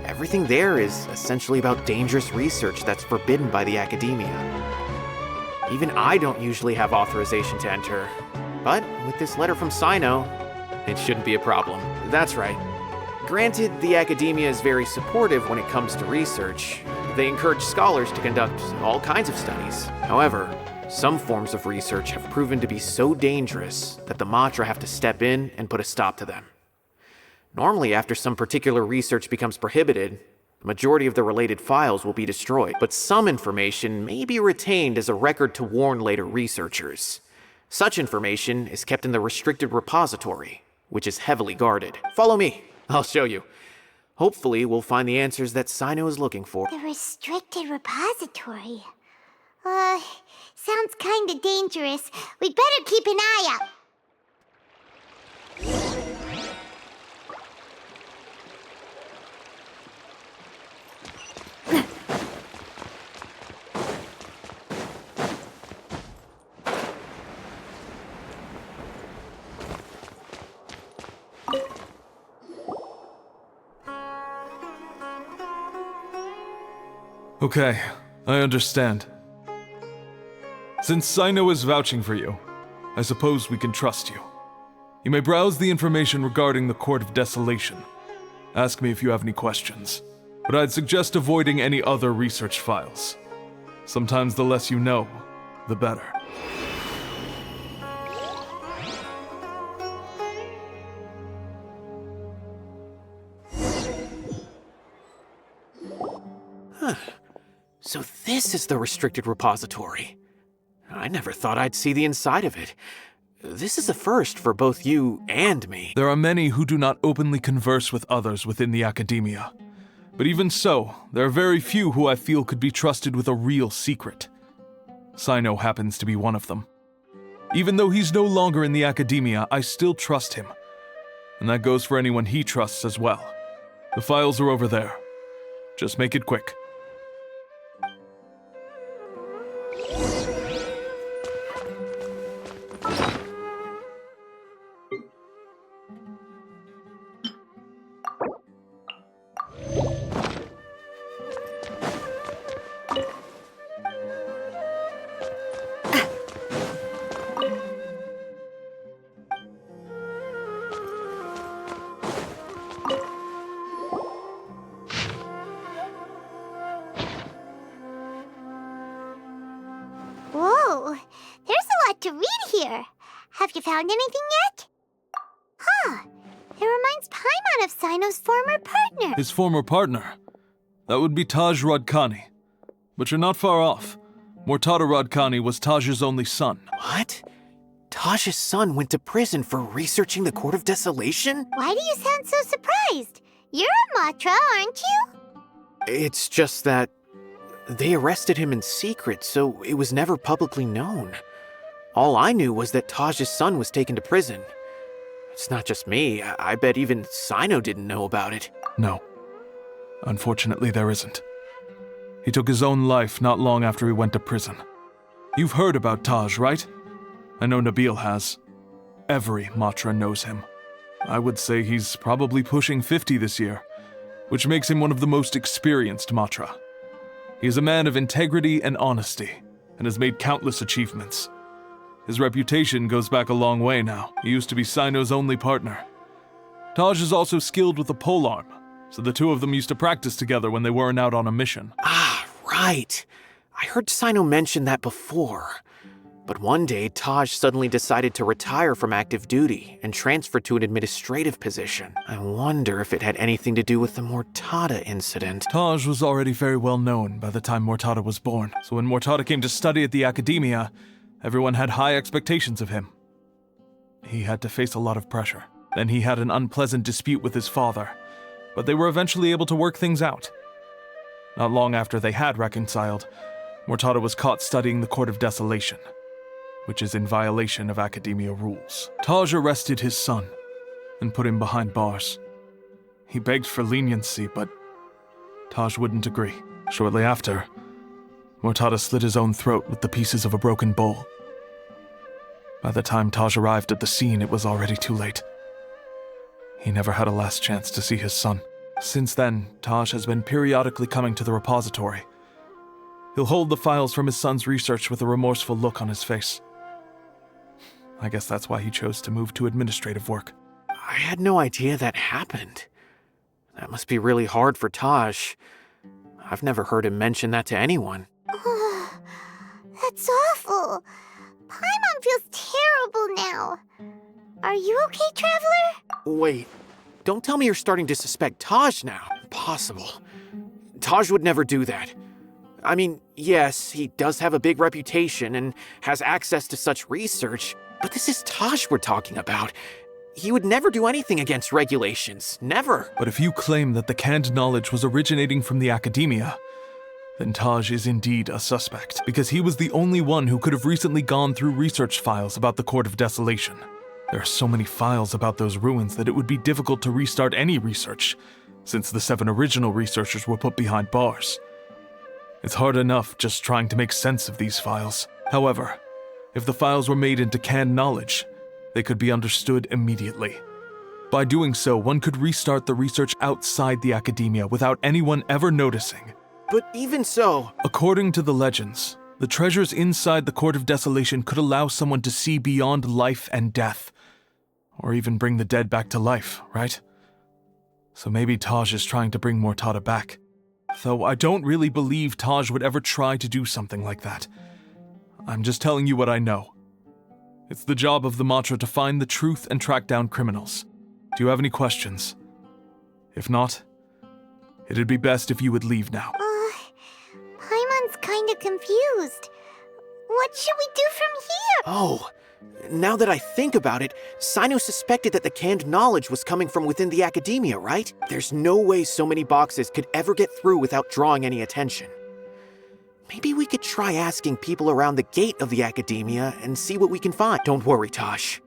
Everything there is essentially about dangerous research that's forbidden by the academia. Even I don't usually have authorization to enter, but with this letter from Sino, it shouldn't be a problem. That's right. Granted, the academia is very supportive when it comes to research. They encourage scholars to conduct all kinds of studies. However, some forms of research have proven to be so dangerous that the Matra have to step in and put a stop to them. Normally, after some particular research becomes prohibited, the majority of the related files will be destroyed, but some information may be retained as a record to warn later researchers. Such information is kept in the restricted repository, which is heavily guarded. Follow me, I'll show you. Hopefully, we'll find the answers that Sino is looking for. The restricted repository. Sounds kinda dangerous. We'd better keep an eye out. Okay, I understand. Since Sino is vouching for you, I suppose we can trust you. You may browse the information regarding the Court of Desolation. Ask me if you have any questions, but I'd suggest avoiding any other research files. Sometimes the less you know, the better. So this is the restricted repository. I never thought I'd see the inside of it. This is a first for both you and me. There are many who do not openly converse with others within the academia. But even so, there are very few who I feel could be trusted with a real secret. Sino happens to be one of them. Even though he's no longer in the academia, I still trust him. And that goes for anyone he trusts as well. The files are over there. Just make it quick. Whoa, there's a lot to read here. Have you found anything yet? Huh, it reminds Paimon of Sino's former partner. His former partner? That would be Taj Radkani. But you're not far off. Mortada Radkani was Taj's only son. What? Taj's son went to prison for researching the Court of Desolation? Why do you sound so surprised? You're a Matra, aren't you? It's just that they arrested him in secret, so it was never publicly known. All I knew was that Taj's son was taken to prison. It's not just me. I bet even Sino didn't know about it. No. Unfortunately, there isn't. He took his own life not long after he went to prison. You've heard about Taj, right? I know Nabil has. Every Matra knows him. I would say he's probably pushing 50 this year, which makes him one of the most experienced Matra. He is a man of integrity and honesty, and has made countless achievements. His reputation goes back a long way now. He used to be Sino's only partner. Taj is also skilled with the polearm, so the two of them used to practice together when they weren't out on a mission. Ah, right. I heard Sino mention that before. But one day, Taj suddenly decided to retire from active duty and transfer to an administrative position. I wonder if it had anything to do with the Mortada incident. Taj was already very well known by the time Mortada was born, so when Mortada came to study at the academia, everyone had high expectations of him. He had to face a lot of pressure. Then he had an unpleasant dispute with his father, but they were eventually able to work things out. Not long after they had reconciled, Mortada was caught studying the Court of Desolation, which is in violation of academia rules. Taj arrested his son and put him behind bars. He begged for leniency, but Taj wouldn't agree. Shortly after, Mortada slit his own throat with the pieces of a broken bowl. By the time Taj arrived at the scene, it was already too late. He never had a last chance to see his son. Since then, Taj has been periodically coming to the repository. He'll hold the files from his son's research with a remorseful look on his face. I guess that's why he chose to move to administrative work. I had no idea that happened. That must be really hard for Taj. I've never heard him mention that to anyone. That's awful. Paimon feels terrible now. Are you okay, Traveler? Wait, don't tell me you're starting to suspect Taj now. Impossible. Taj would never do that. I mean, yes, he does have a big reputation and has access to such research, but this is Taj we're talking about. He would never do anything against regulations. Never. But if you claim that the canned knowledge was originating from the academia, then Taj is indeed a suspect, because he was the only one who could have recently gone through research files about the Court of Desolation. There are so many files about those ruins that it would be difficult to restart any research, since the 7 original researchers were put behind bars. It's hard enough just trying to make sense of these files. However, if the files were made into canned knowledge, they could be understood immediately. By doing so, one could restart the research outside the academia without anyone ever noticing. But even so... According to the legends, the treasures inside the Court of Desolation could allow someone to see beyond life and death, or even bring the dead back to life, right? So maybe Taj is trying to bring Mortada back. Though I don't really believe Taj would ever try to do something like that. I'm just telling you what I know. It's the job of the Matra to find the truth and track down criminals. Do you have any questions? If not, it'd be best if you would leave now. Paimon's kinda confused. What should we do from here? Oh, now that I think about it, Sino suspected that the canned knowledge was coming from within the academia, right? There's no way so many boxes could ever get through without drawing any attention. Maybe we could try asking people around the gate of the academia and see what we can find. Don't worry, Taj.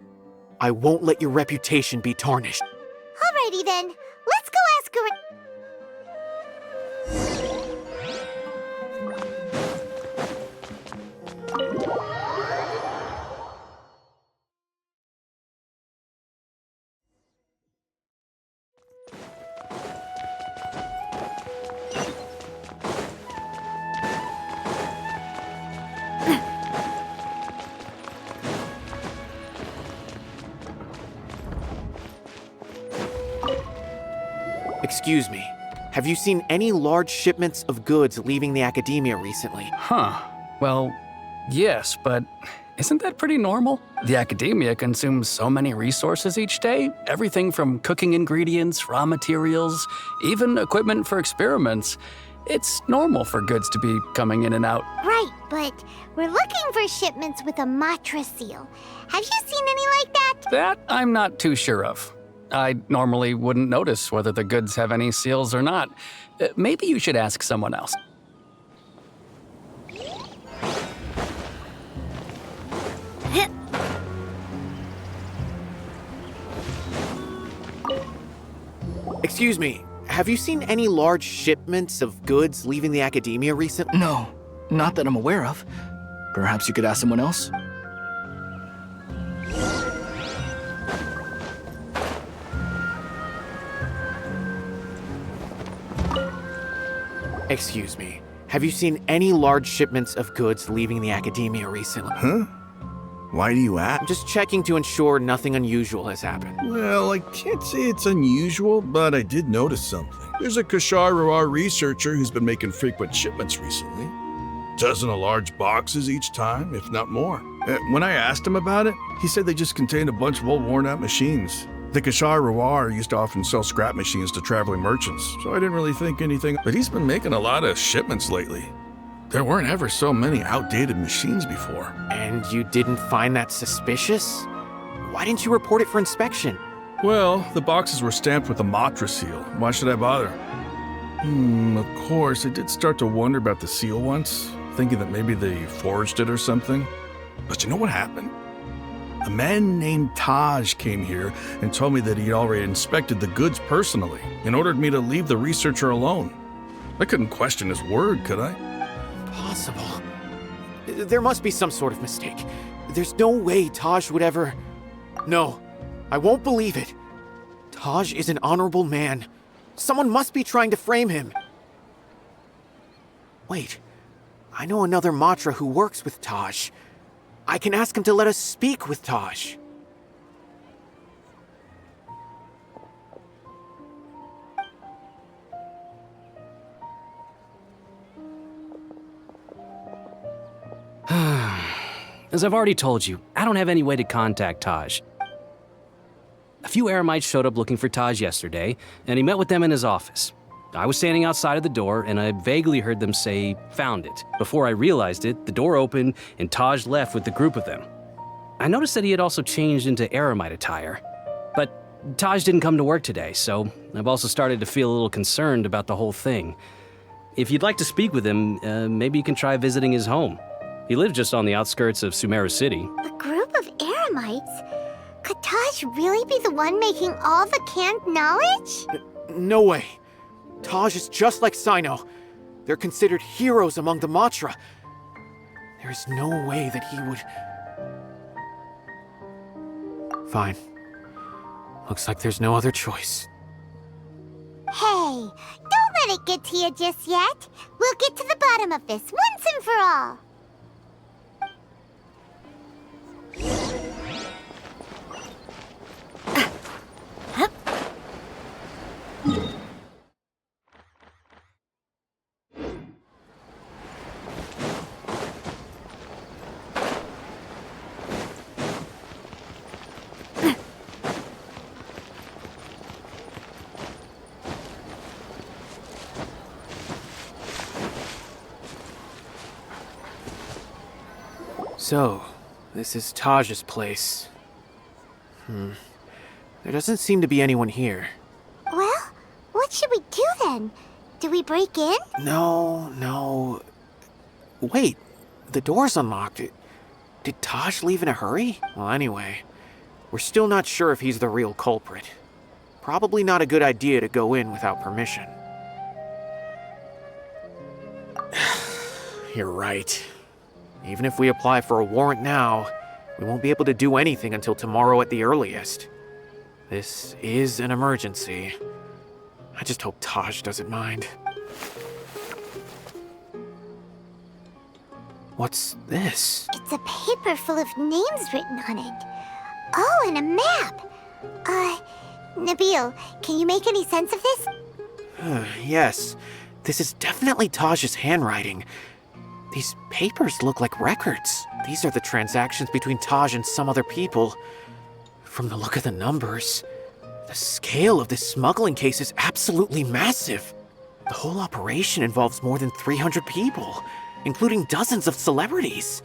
I won't let your reputation be tarnished. Alrighty then, let's go ask around. Excuse me, have you seen any large shipments of goods leaving the academia recently? Huh. Well, yes, but isn't that pretty normal? The academia consumes so many resources each day. Everything from cooking ingredients, raw materials, even equipment for experiments. It's normal for goods to be coming in and out. Right, but we're looking for shipments with a Matra seal. Have you seen any like that? That I'm not too sure of. I normally wouldn't notice whether the goods have any seals or not. Maybe you should ask someone else. Excuse me, have you seen any large shipments of goods leaving the academia recently? No, not that I'm aware of. Perhaps you could ask someone else? Excuse me, have you seen any large shipments of goods leaving the academia recently? Huh? Why do you ask? I'm just checking to ensure nothing unusual has happened. Well, I can't say it's unusual, but I did notice something. There's a Kashar researcher who's been making frequent shipments recently. Dozen of large boxes each time, if not more. When I asked him about it, he said they just contained a bunch of old worn-out machines. The Kashar used to often sell scrap machines to traveling merchants, so I didn't really think anything. But he's been making a lot of shipments lately. There weren't ever so many outdated machines before. And you didn't find that suspicious? Why didn't you report it for inspection? Well, the boxes were stamped with a Matra seal. Why should I bother? Of course, I did start to wonder about the seal once, thinking that maybe they forged it or something. But you know what happened? A man named Taj came here and told me that he'd already inspected the goods personally and ordered me to leave the researcher alone. I couldn't question his word, could I? Impossible. There must be some sort of mistake. There's no way Taj would ever... No, I won't believe it. Taj is an honorable man. Someone must be trying to frame him. Wait, I know another Matra who works with Taj. I can ask him to let us speak with Taj. As I've already told you, I don't have any way to contact Taj. A few Eremites showed up looking for Taj yesterday, and he met with them in his office. I was standing outside of the door, and I vaguely heard them say, "Found it." Before I realized it, the door opened, and Taj left with the group of them. I noticed that he had also changed into Eremite attire, but Taj didn't come to work today, so I've also started to feel a little concerned about the whole thing. If you'd like to speak with him, maybe you can try visiting his home. He lives just on the outskirts of Sumeru City. A group of eremites? Could Taj really be the one making all the canned knowledge? No way. Taj is just like Sino. They're considered heroes among the Matra. There is no way that he would... Fine. Looks like there's no other choice. Hey, don't let it get to you just yet. We'll get to the bottom of this once and for all. So, this is Taj's place. There doesn't seem to be anyone here. Well, what should we do then? Do we break in? No. Wait, the door's unlocked. Did Taj leave in a hurry? Well, anyway, we're still not sure if he's the real culprit. Probably not a good idea to go in without permission. You're right. Even if we apply for a warrant now, we won't be able to do anything until tomorrow at the earliest. This is an emergency. I just hope Taj doesn't mind. What's this? It's a paper full of names written on it. Oh, and a map. Nabil, can you make any sense of this? Yes, this is definitely Taj's handwriting. These papers look like records. These are the transactions between Taj and some other people. From the look of the numbers, the scale of this smuggling case is absolutely massive. The whole operation involves more than 300 people, including dozens of celebrities.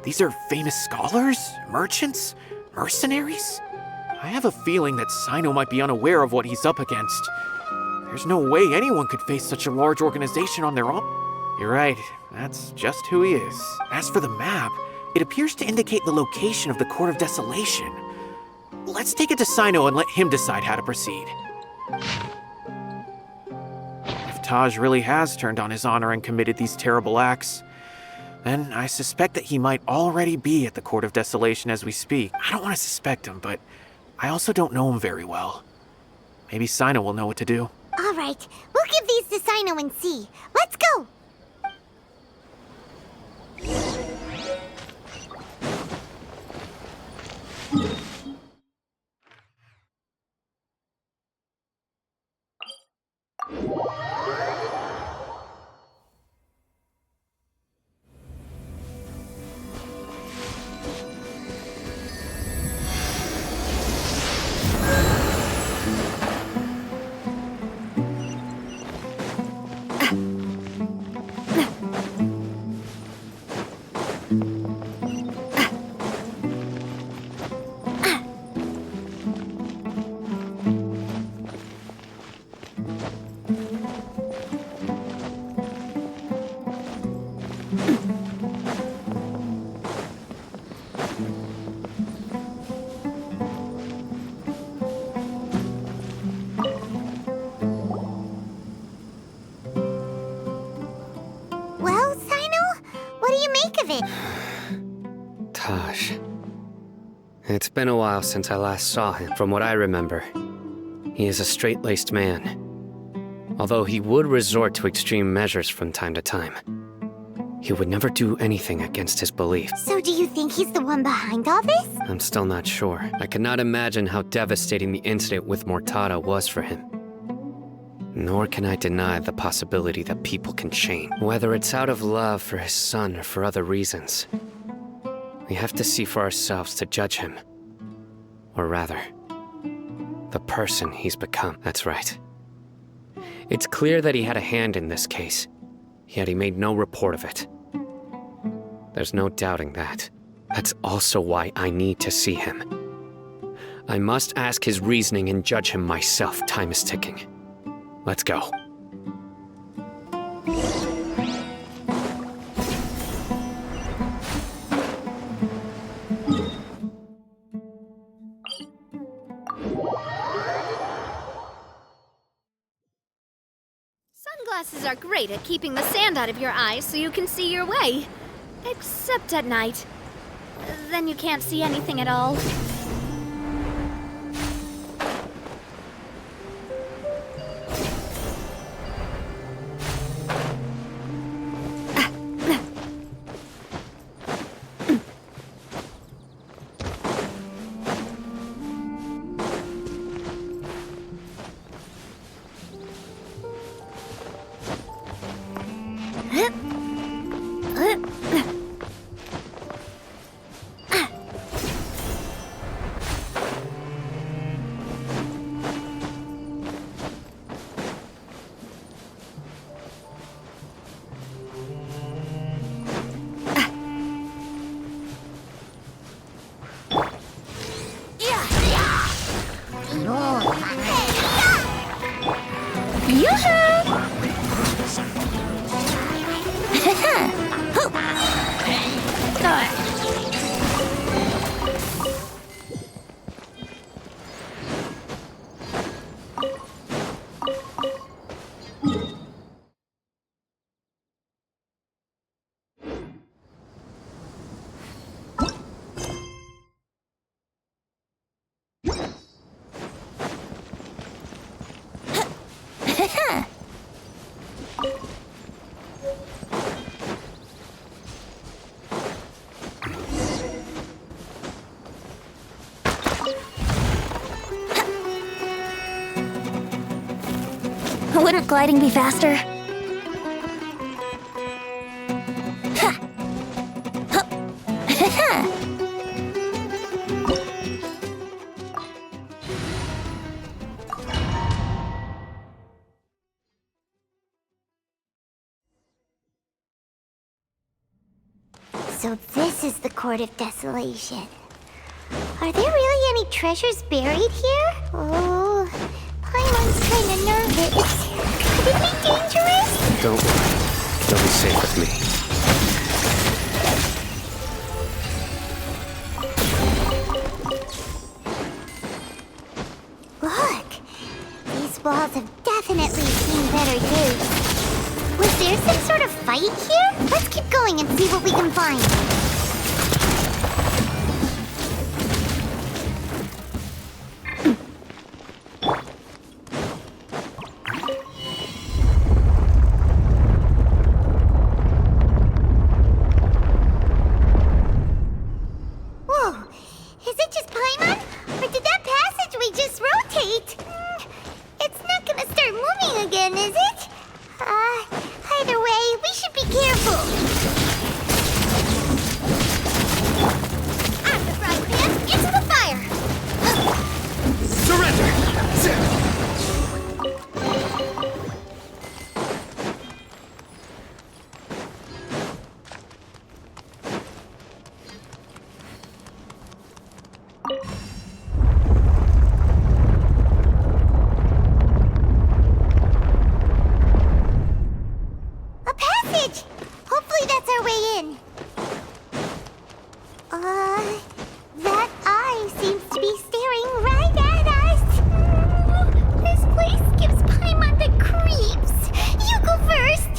These are famous scholars, merchants, mercenaries. I have a feeling that Sino might be unaware of what he's up against. There's no way anyone could face such a large organization on their own. You're right, that's just who he is. As for the map, it appears to indicate the location of the Court of Desolation. Let's take it to Sino and let him decide how to proceed. If Taj really has turned on his honor and committed these terrible acts, then I suspect that he might already be at the Court of Desolation as we speak. I don't want to suspect him, but I also don't know him very well. Maybe Sino will know what to do. All right, we'll give these to Sino and see. Let's go! Well, Sino, what do you make of it? Taj. It's been a while since I last saw him. From what I remember, he is a straight-laced man. Although he would resort to extreme measures from time to time, he would never do anything against his beliefs. So do you think he's the one behind all this? I'm still not sure. I cannot imagine how devastating the incident with Mortada was for him. Nor can I deny the possibility that people can change, whether it's out of love for his son or for other reasons. We have to see for ourselves to judge him. Or rather, the person he's become. That's right. It's clear that he had a hand in this case, yet he made no report of it. There's no doubting that. That's also why I need to see him. I must ask his reasoning and judge him myself. Time is ticking. Let's go. Sunglasses are great at keeping the sand out of your eyes so you can see your way. Except at night. Then you can't see anything at all. Wouldn't gliding be faster? So this is the Court of Desolation. Are there really any treasures buried here? Oh, Paimon's kinda nervous. Could it be dangerous? Don't worry. You'll be safe with me. Look! These walls have definitely seen better days. Was there some sort of fight here? Let's keep going and see what we can find. Whoa! Is it just Paimon? Or did that passageway just rotate? It's not gonna start moving again, is it? Either way, we should be careful. Out of the frying pan, into the fire! Surrender! A passage! Hopefully that's our way in. That eye seems to be staring right at us. This place gives Paimon the creeps. You go first.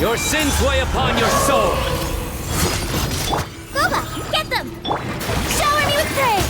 Your sins weigh upon your soul! Boba, get them! Shower me with praise!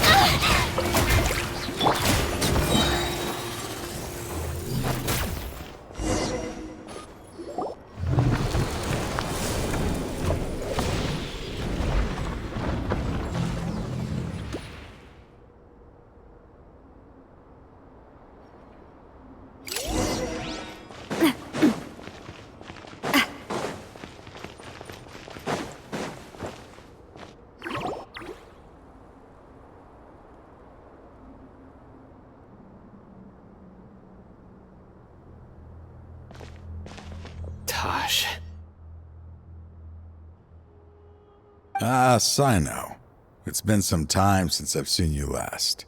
Ah, Sino. It's been some time since I've seen you last.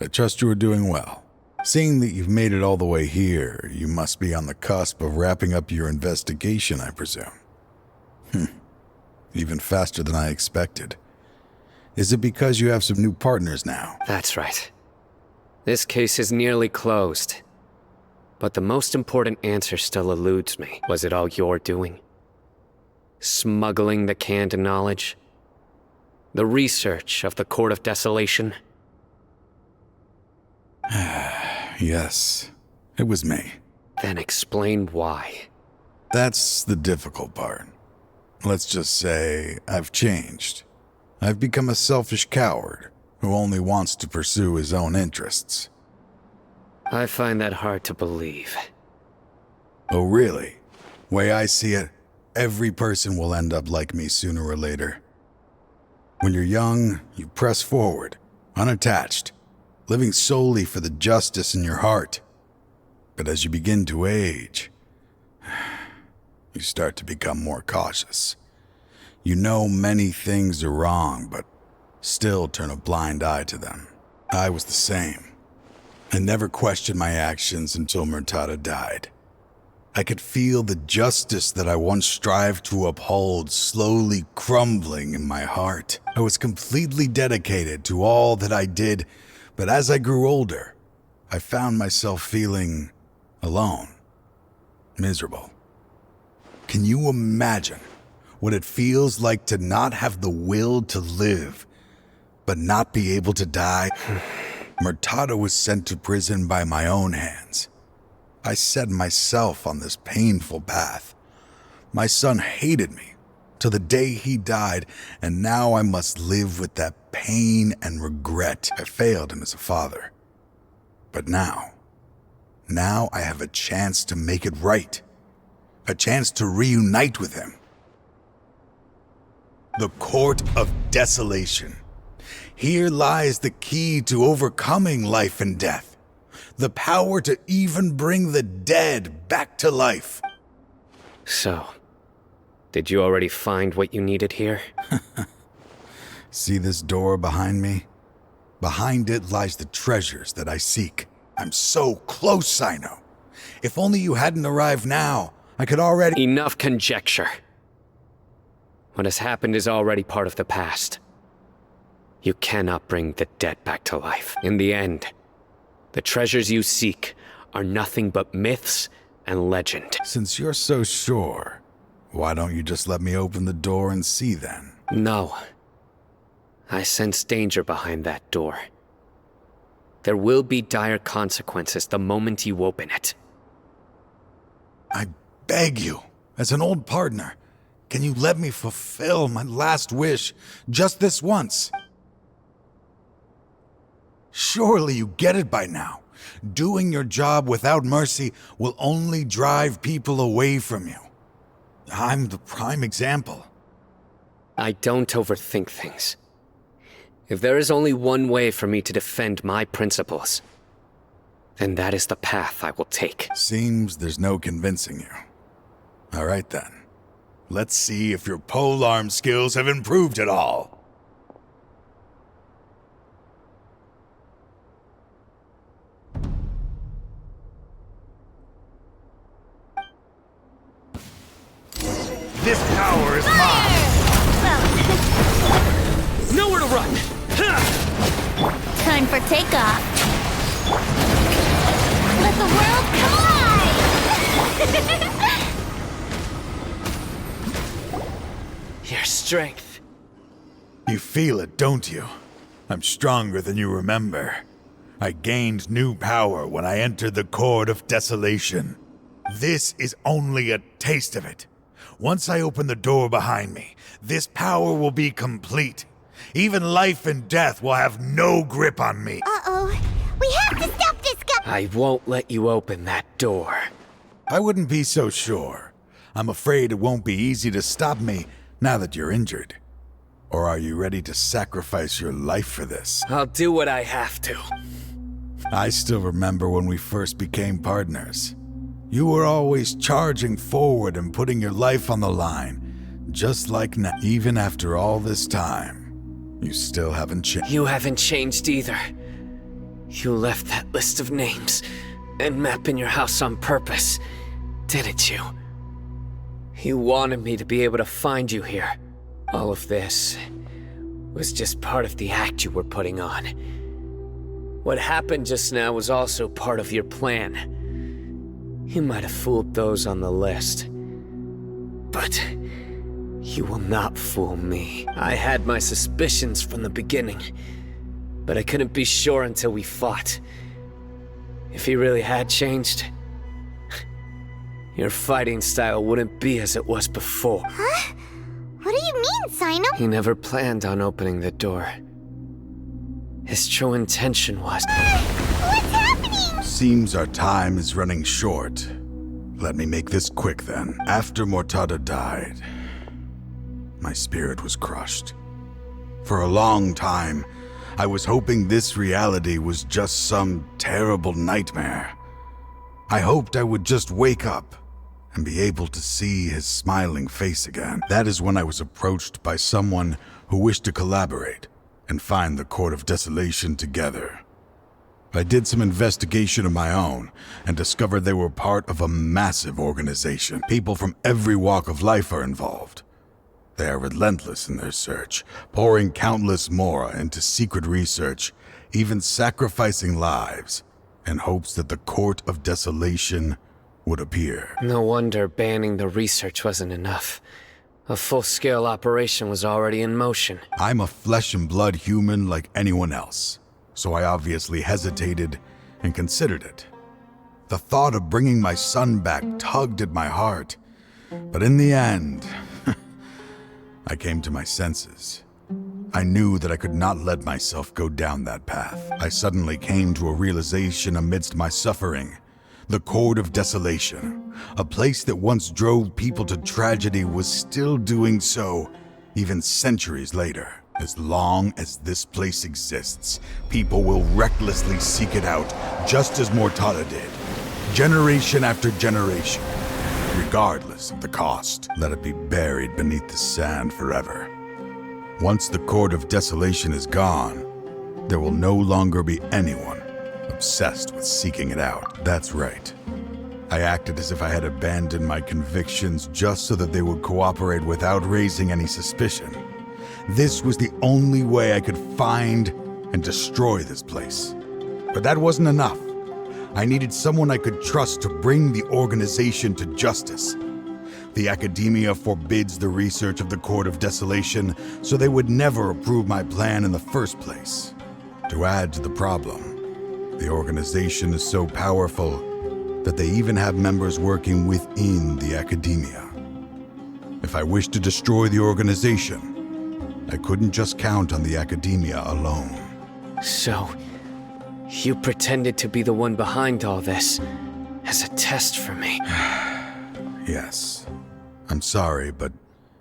I trust you are doing well. Seeing that you've made it all the way here, you must be on the cusp of wrapping up your investigation, I presume. Even faster than I expected. Is it because you have some new partners now? That's right. This case is nearly closed. But the most important answer still eludes me. Was it all your doing? Smuggling the canned knowledge? The research of the Court of Desolation? Yes, it was me. Then explain why. That's the difficult part. Let's just say I've changed. I've become a selfish coward who only wants to pursue his own interests. I find that hard to believe. Oh, really? Way I see it, every person will end up like me sooner or later. When you're young, you press forward, unattached, living solely for the justice in your heart. But as you begin to age, you start to become more cautious. You know many things are wrong, but still turn a blind eye to them. I was the same. I never questioned my actions until Murtada died. I could feel the justice that I once strived to uphold slowly crumbling in my heart. I was completely dedicated to all that I did, but as I grew older, I found myself feeling alone, miserable. Can you imagine what it feels like to not have the will to live, but not be able to die? Murtada was sent to prison by my own hands. I set myself on this painful path. My son hated me till the day he died, and now I must live with that pain and regret. I failed him as a father. But now I have a chance to make it right. A chance to reunite with him. The Court of Desolation. Here lies the key to overcoming life and death. The power to even bring the dead back to life. So, did you already find what you needed here? See this door behind me? Behind it lies the treasures that I seek. I'm so close, Sino. If only you hadn't arrived now, I could already— Enough conjecture. What has happened is already part of the past. You cannot bring the dead back to life. In the end, the treasures you seek are nothing but myths and legend. Since you're so sure, why don't you just let me open the door and see then? No. I sense danger behind that door. There will be dire consequences the moment you open it. I beg you, as an old partner, can you let me fulfill my last wish just this once? Surely you get it by now. Doing your job without mercy will only drive people away from you. I'm the prime example. I don't overthink things. If there is only one way for me to defend my principles, then that is the path I will take. Seems there's no convincing you. All right then. Let's see if your polearm skills have improved at all. This power is mine! Nowhere to run! Time for takeoff. Let the world collide! Your strength. You feel it, don't you? I'm stronger than you remember. I gained new power when I entered the Court of Desolation. This is only a taste of it. Once I open the door behind me, this power will be complete. Even life and death will have no grip on me. Uh-oh. We have to stop this guy! I won't let you open that door. I wouldn't be so sure. I'm afraid it won't be easy to stop me now that you're injured. Or are you ready to sacrifice your life for this? I'll do what I have to. I still remember when we first became partners. You were always charging forward and putting your life on the line, just like now. Even after all this time, you still haven't changed. You haven't changed either. You left that list of names and map in your house on purpose, didn't you? You wanted me to be able to find you here. All of this was just part of the act you were putting on. What happened just now was also part of your plan. You might have fooled those on the list, but you will not fool me. I had my suspicions from the beginning, but I couldn't be sure until we fought. If he really had changed, your fighting style wouldn't be as it was before. Huh? What do you mean, Sino? He never planned on opening the door. His true intention was... What's happening? Seems our time is running short. Let me make this quick then. After Mortada died, my spirit was crushed. For a long time, I was hoping this reality was just some terrible nightmare. I hoped I would just wake up and be able to see his smiling face again. That is when I was approached by someone who wished to collaborate and find the Court of Desolation together. I did some investigation of my own and discovered they were part of a massive organization. People from every walk of life are involved. They are relentless in their search, pouring countless mora into secret research, even sacrificing lives in hopes that the Court of Desolation would appear. No wonder banning the research wasn't enough. A full-scale operation was already in motion. I'm a flesh and blood human like anyone else, so I obviously hesitated and considered it. The thought of bringing my son back tugged at my heart, but in the end, I came to my senses. I knew that I could not let myself go down that path. I suddenly came to a realization amidst my suffering. The Court of Desolation, a place that once drove people to tragedy, was still doing so, even centuries later. As long as this place exists, people will recklessly seek it out, just as Mortada did, generation after generation. Regardless of the cost, let it be buried beneath the sand forever. Once the Court of Desolation is gone, there will no longer be anyone obsessed with seeking it out. That's right. I acted as if I had abandoned my convictions just so that they would cooperate without raising any suspicion. This was the only way I could find and destroy this place. But that wasn't enough. I needed someone I could trust to bring the organization to justice. The Academia forbids the research of the Court of Desolation, so they would never approve my plan in the first place. To add to the problem, the organization is so powerful that they even have members working within the Academia. If I wished to destroy the organization, I couldn't just count on the Academia alone. So, you pretended to be the one behind all this, as a test for me. Yes. I'm sorry, but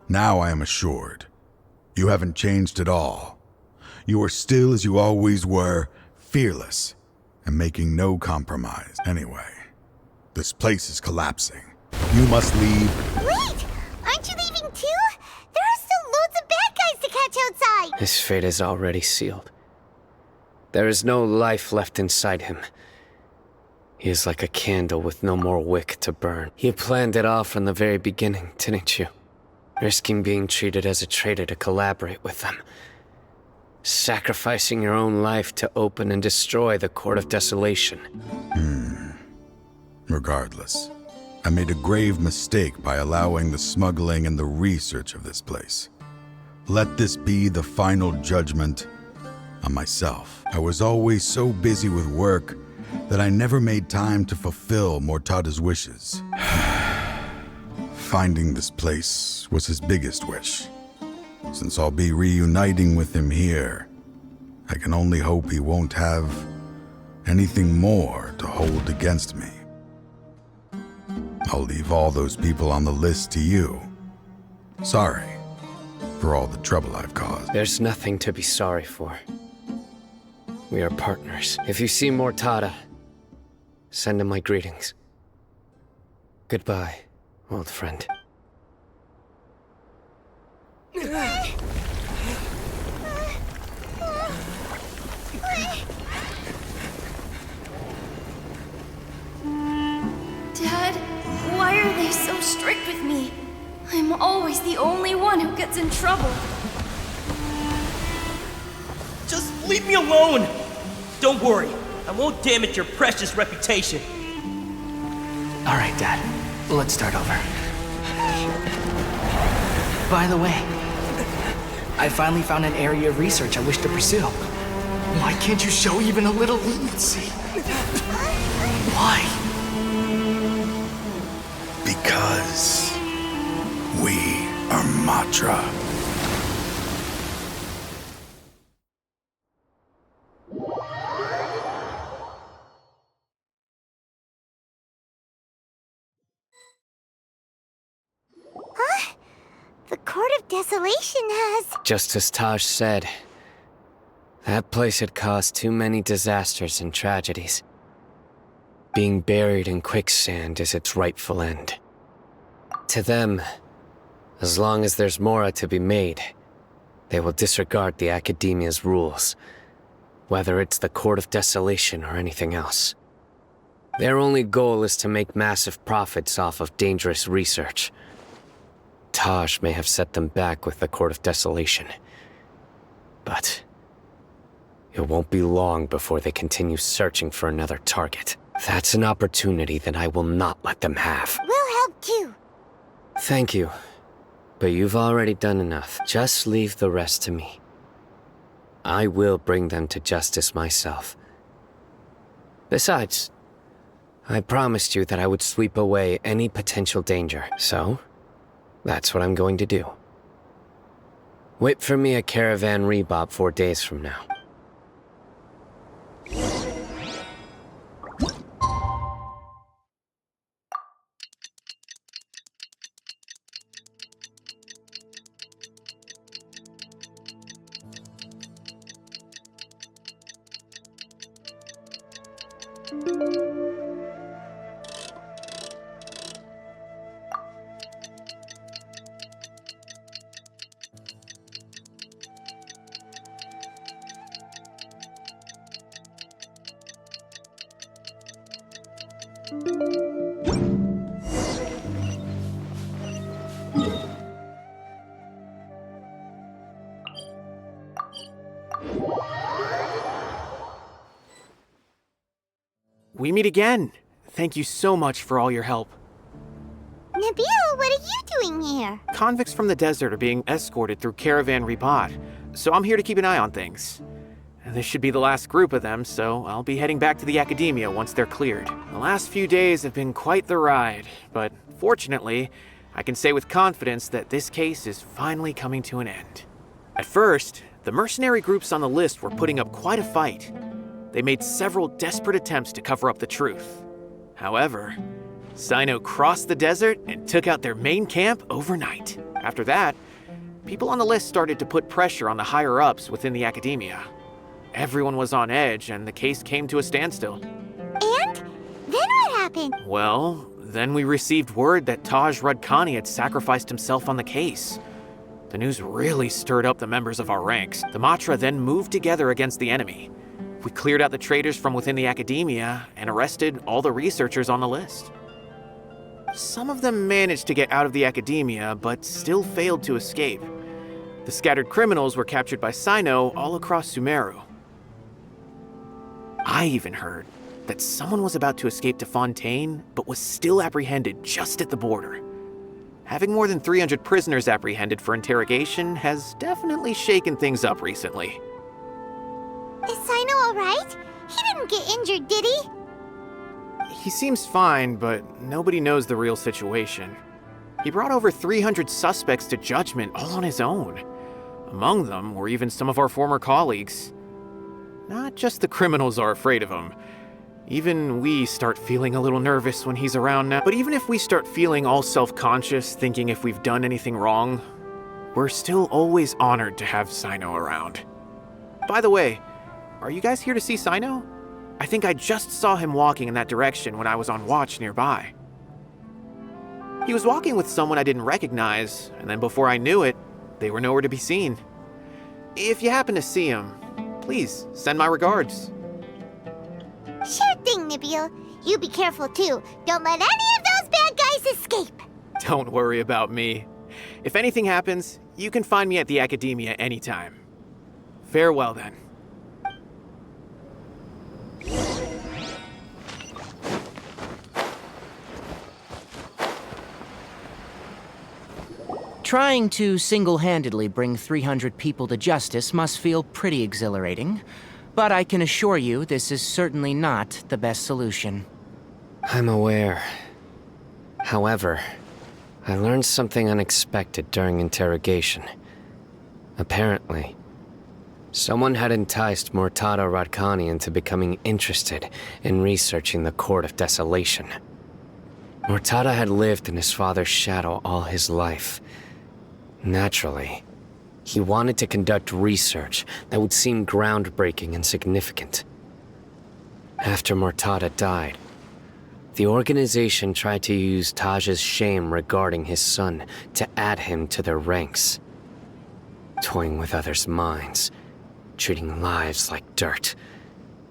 now I am assured. You haven't changed at all. You are still as you always were, fearless, and making no compromise. Anyway, this place is collapsing. You must leave. Wait! Aren't you leaving too? There are still loads of bad guys to catch outside! His fate is already sealed. There is no life left inside him. He is like a candle with no more wick to burn. You planned it all from the very beginning, didn't you? Risking being treated as a traitor to collaborate with them. Sacrificing your own life to open and destroy the Court of Desolation. Regardless, I made a grave mistake by allowing the smuggling and the research of this place. Let this be the final judgment on myself. I was always so busy with work that I never made time to fulfill Mortada's wishes. Finding this place was his biggest wish. Since I'll be reuniting with him here, I can only hope he won't have anything more to hold against me. I'll leave all those people on the list to you. Sorry for all the trouble I've caused. There's nothing to be sorry for. We are partners. If you see Mortada, send him my greetings. Goodbye, old friend. Dad, why are they so strict with me? I'm always the only one who gets in trouble. Just leave me alone! Don't worry, I won't damage your precious reputation. All right, Dad. Let's start over. By the way, I finally found an area of research I wish to pursue. Why can't you show even a little leniency? Why? Because we are Matra. Huh? The Court of Desolation has... Just as Taj said, that place had caused too many disasters and tragedies. Being buried in quicksand is its rightful end. To them, as long as there's Mora to be made, they will disregard the Academia's rules, whether it's the Court of Desolation or anything else. Their only goal is to make massive profits off of dangerous research. Taj may have set them back with the Court of Desolation, but it won't be long before they continue searching for another target. That's an opportunity that I will not let them have. We'll help too. Thank you, but you've already done enough. Just leave the rest to me. I will bring them to justice myself. Besides, I promised you that I would sweep away any potential danger, so that's what I'm going to do. Wait for me at Caravan Rebop 4 days from now. We meet again. Thank you so much for all your help. Nabil, what are you doing here? Convicts from the desert are being escorted through Caravan Rebot, so I'm here to keep an eye on things. This should be the last group of them, so I'll be heading back to the Academia once they're cleared. The last few days have been quite the ride, but fortunately, I can say with confidence that this case is finally coming to an end. At first, the mercenary groups on the list were putting up quite a fight. They made several desperate attempts to cover up the truth. However, Sino crossed the desert and took out their main camp overnight. After that, people on the list started to put pressure on the higher-ups within the Academia. Everyone was on edge, and the case came to a standstill. And? Then what happened? Well, then we received word that Taj Rudkani had sacrificed himself on the case. The news really stirred up the members of our ranks. The Matra then moved together against the enemy. We cleared out the traitors from within the Academia and arrested all the researchers on the list. Some of them managed to get out of the Academia, but still failed to escape. The scattered criminals were captured by Sino all across Sumeru. I even heard that someone was about to escape to Fontaine, but was still apprehended just at the border. Having more than 300 prisoners apprehended for interrogation has definitely shaken things up recently. Is Sino alright? He didn't get injured, did he? He seems fine, but nobody knows the real situation. He brought over 300 suspects to judgment all on his own. Among them were even some of our former colleagues. Not just the criminals are afraid of him. Even we start feeling a little nervous when he's around now. But even if we start feeling all self-conscious, thinking if we've done anything wrong, we're still always honored to have Sino around. By the way, are you guys here to see Sino? I think I just saw him walking in that direction when I was on watch nearby. He was walking with someone I didn't recognize, and then before I knew it, they were nowhere to be seen. If you happen to see them, please send my regards. Sure thing, Nabil. You be careful too. Don't let any of those bad guys escape. Don't worry about me. If anything happens, you can find me at the Academia anytime. Farewell then. Trying to single-handedly bring 300 people to justice must feel pretty exhilarating, but I can assure you this is certainly not the best solution. I'm aware. However, I learned something unexpected during interrogation. Apparently, someone had enticed Mortada Radkani into becoming interested in researching the Court of Desolation. Mortada had lived in his father's shadow all his life. Naturally, he wanted to conduct research that would seem groundbreaking and significant. After Mortada died, the organization tried to use Taj's shame regarding his son to add him to their ranks. Toying with others' minds, treating lives like dirt,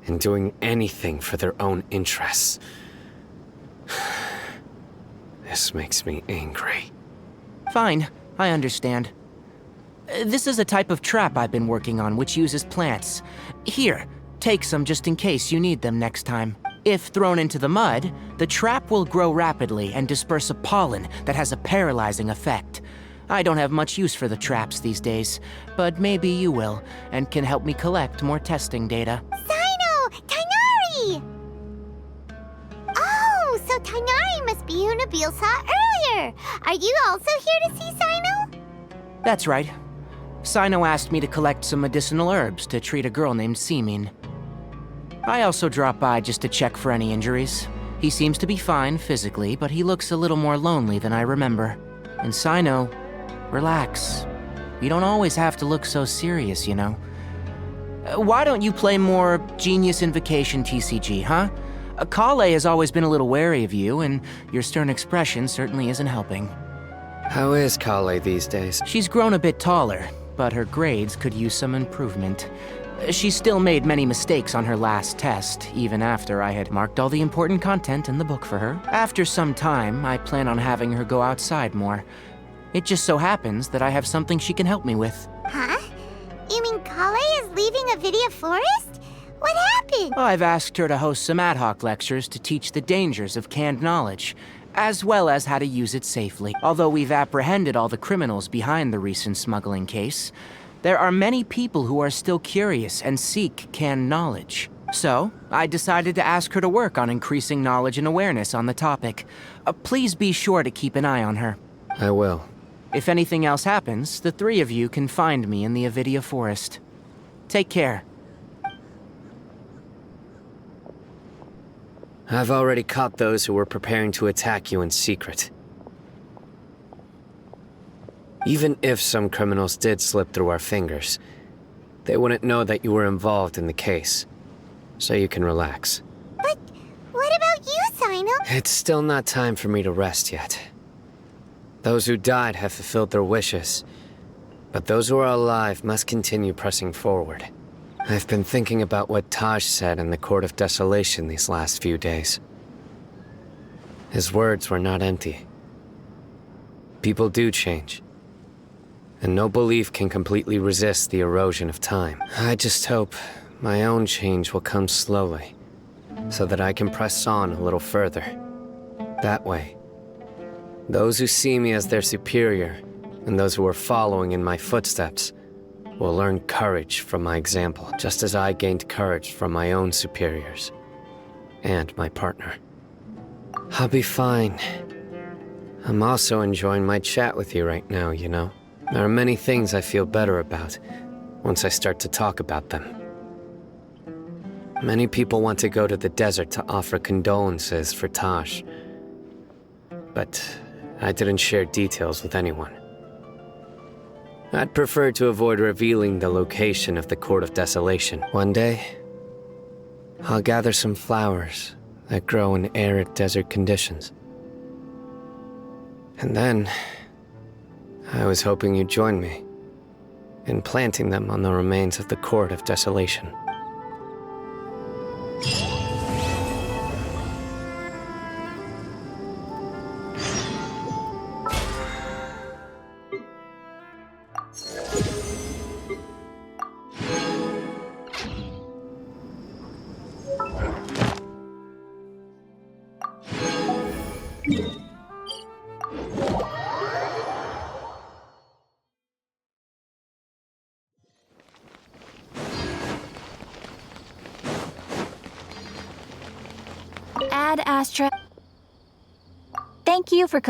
and doing anything for their own interests. This makes me angry. Fine, I understand. This is a type of trap I've been working on which uses plants. Here, take some just in case you need them next time. If thrown into the mud, the trap will grow rapidly and disperse a pollen that has a paralyzing effect. I don't have much use for the traps these days, but maybe you will, and can help me collect more testing data. Sino! Tainari! Oh, so Tainari must be who Nabil saw earlier. Are you also here to see Sino? That's right. Sino asked me to collect some medicinal herbs to treat a girl named Simin. I also dropped by just to check for any injuries. He seems to be fine physically, but he looks a little more lonely than I remember. And Sino, relax. You don't always have to look so serious, you know. Why don't you play more Genius Invocation TCG, huh? Kale has always been a little wary of you, and your stern expression certainly isn't helping. How is Kale these days? She's grown a bit taller, but her grades could use some improvement. She still made many mistakes on her last test, even after I had marked all the important content in the book for her. After some time, I plan on having her go outside more. It just so happens that I have something she can help me with. Huh? You mean Kale is leaving Avidia Forest? What happened? I've asked her to host some ad hoc lectures to teach the dangers of canned knowledge, as well as how to use it safely. Although we've apprehended all the criminals behind the recent smuggling case, there are many people who are still curious and seek canned knowledge. So, I decided to ask her to work on increasing knowledge and awareness on the topic. Please be sure to keep an eye on her. I will. If anything else happens, the three of you can find me in the Avidia Forest. Take care. I've already caught those who were preparing to attack you in secret. Even if some criminals did slip through our fingers, they wouldn't know that you were involved in the case. So you can relax. But what about you, Sino? It's still not time for me to rest yet. Those who died have fulfilled their wishes, but those who are alive must continue pressing forward. I've been thinking about what Taj said in the Court of Desolation these last few days. His words were not empty. People do change, and no belief can completely resist the erosion of time. I just hope my own change will come slowly, so that I can press on a little further. That way, those who see me as their superior, and those who are following in my footsteps, will learn courage from my example, just as I gained courage from my own superiors and my partner. I'll be fine. I'm also enjoying my chat with you right now, you know. There are many things I feel better about once I start to talk about them. Many people want to go to the desert to offer condolences for Taj, but I didn't share details with anyone. I'd prefer to avoid revealing the location of the Court of Desolation. One day, I'll gather some flowers that grow in arid desert conditions. And then, I was hoping you'd join me. and planting them on the remains of the Court of Desolation. Ad Astra. Thank you for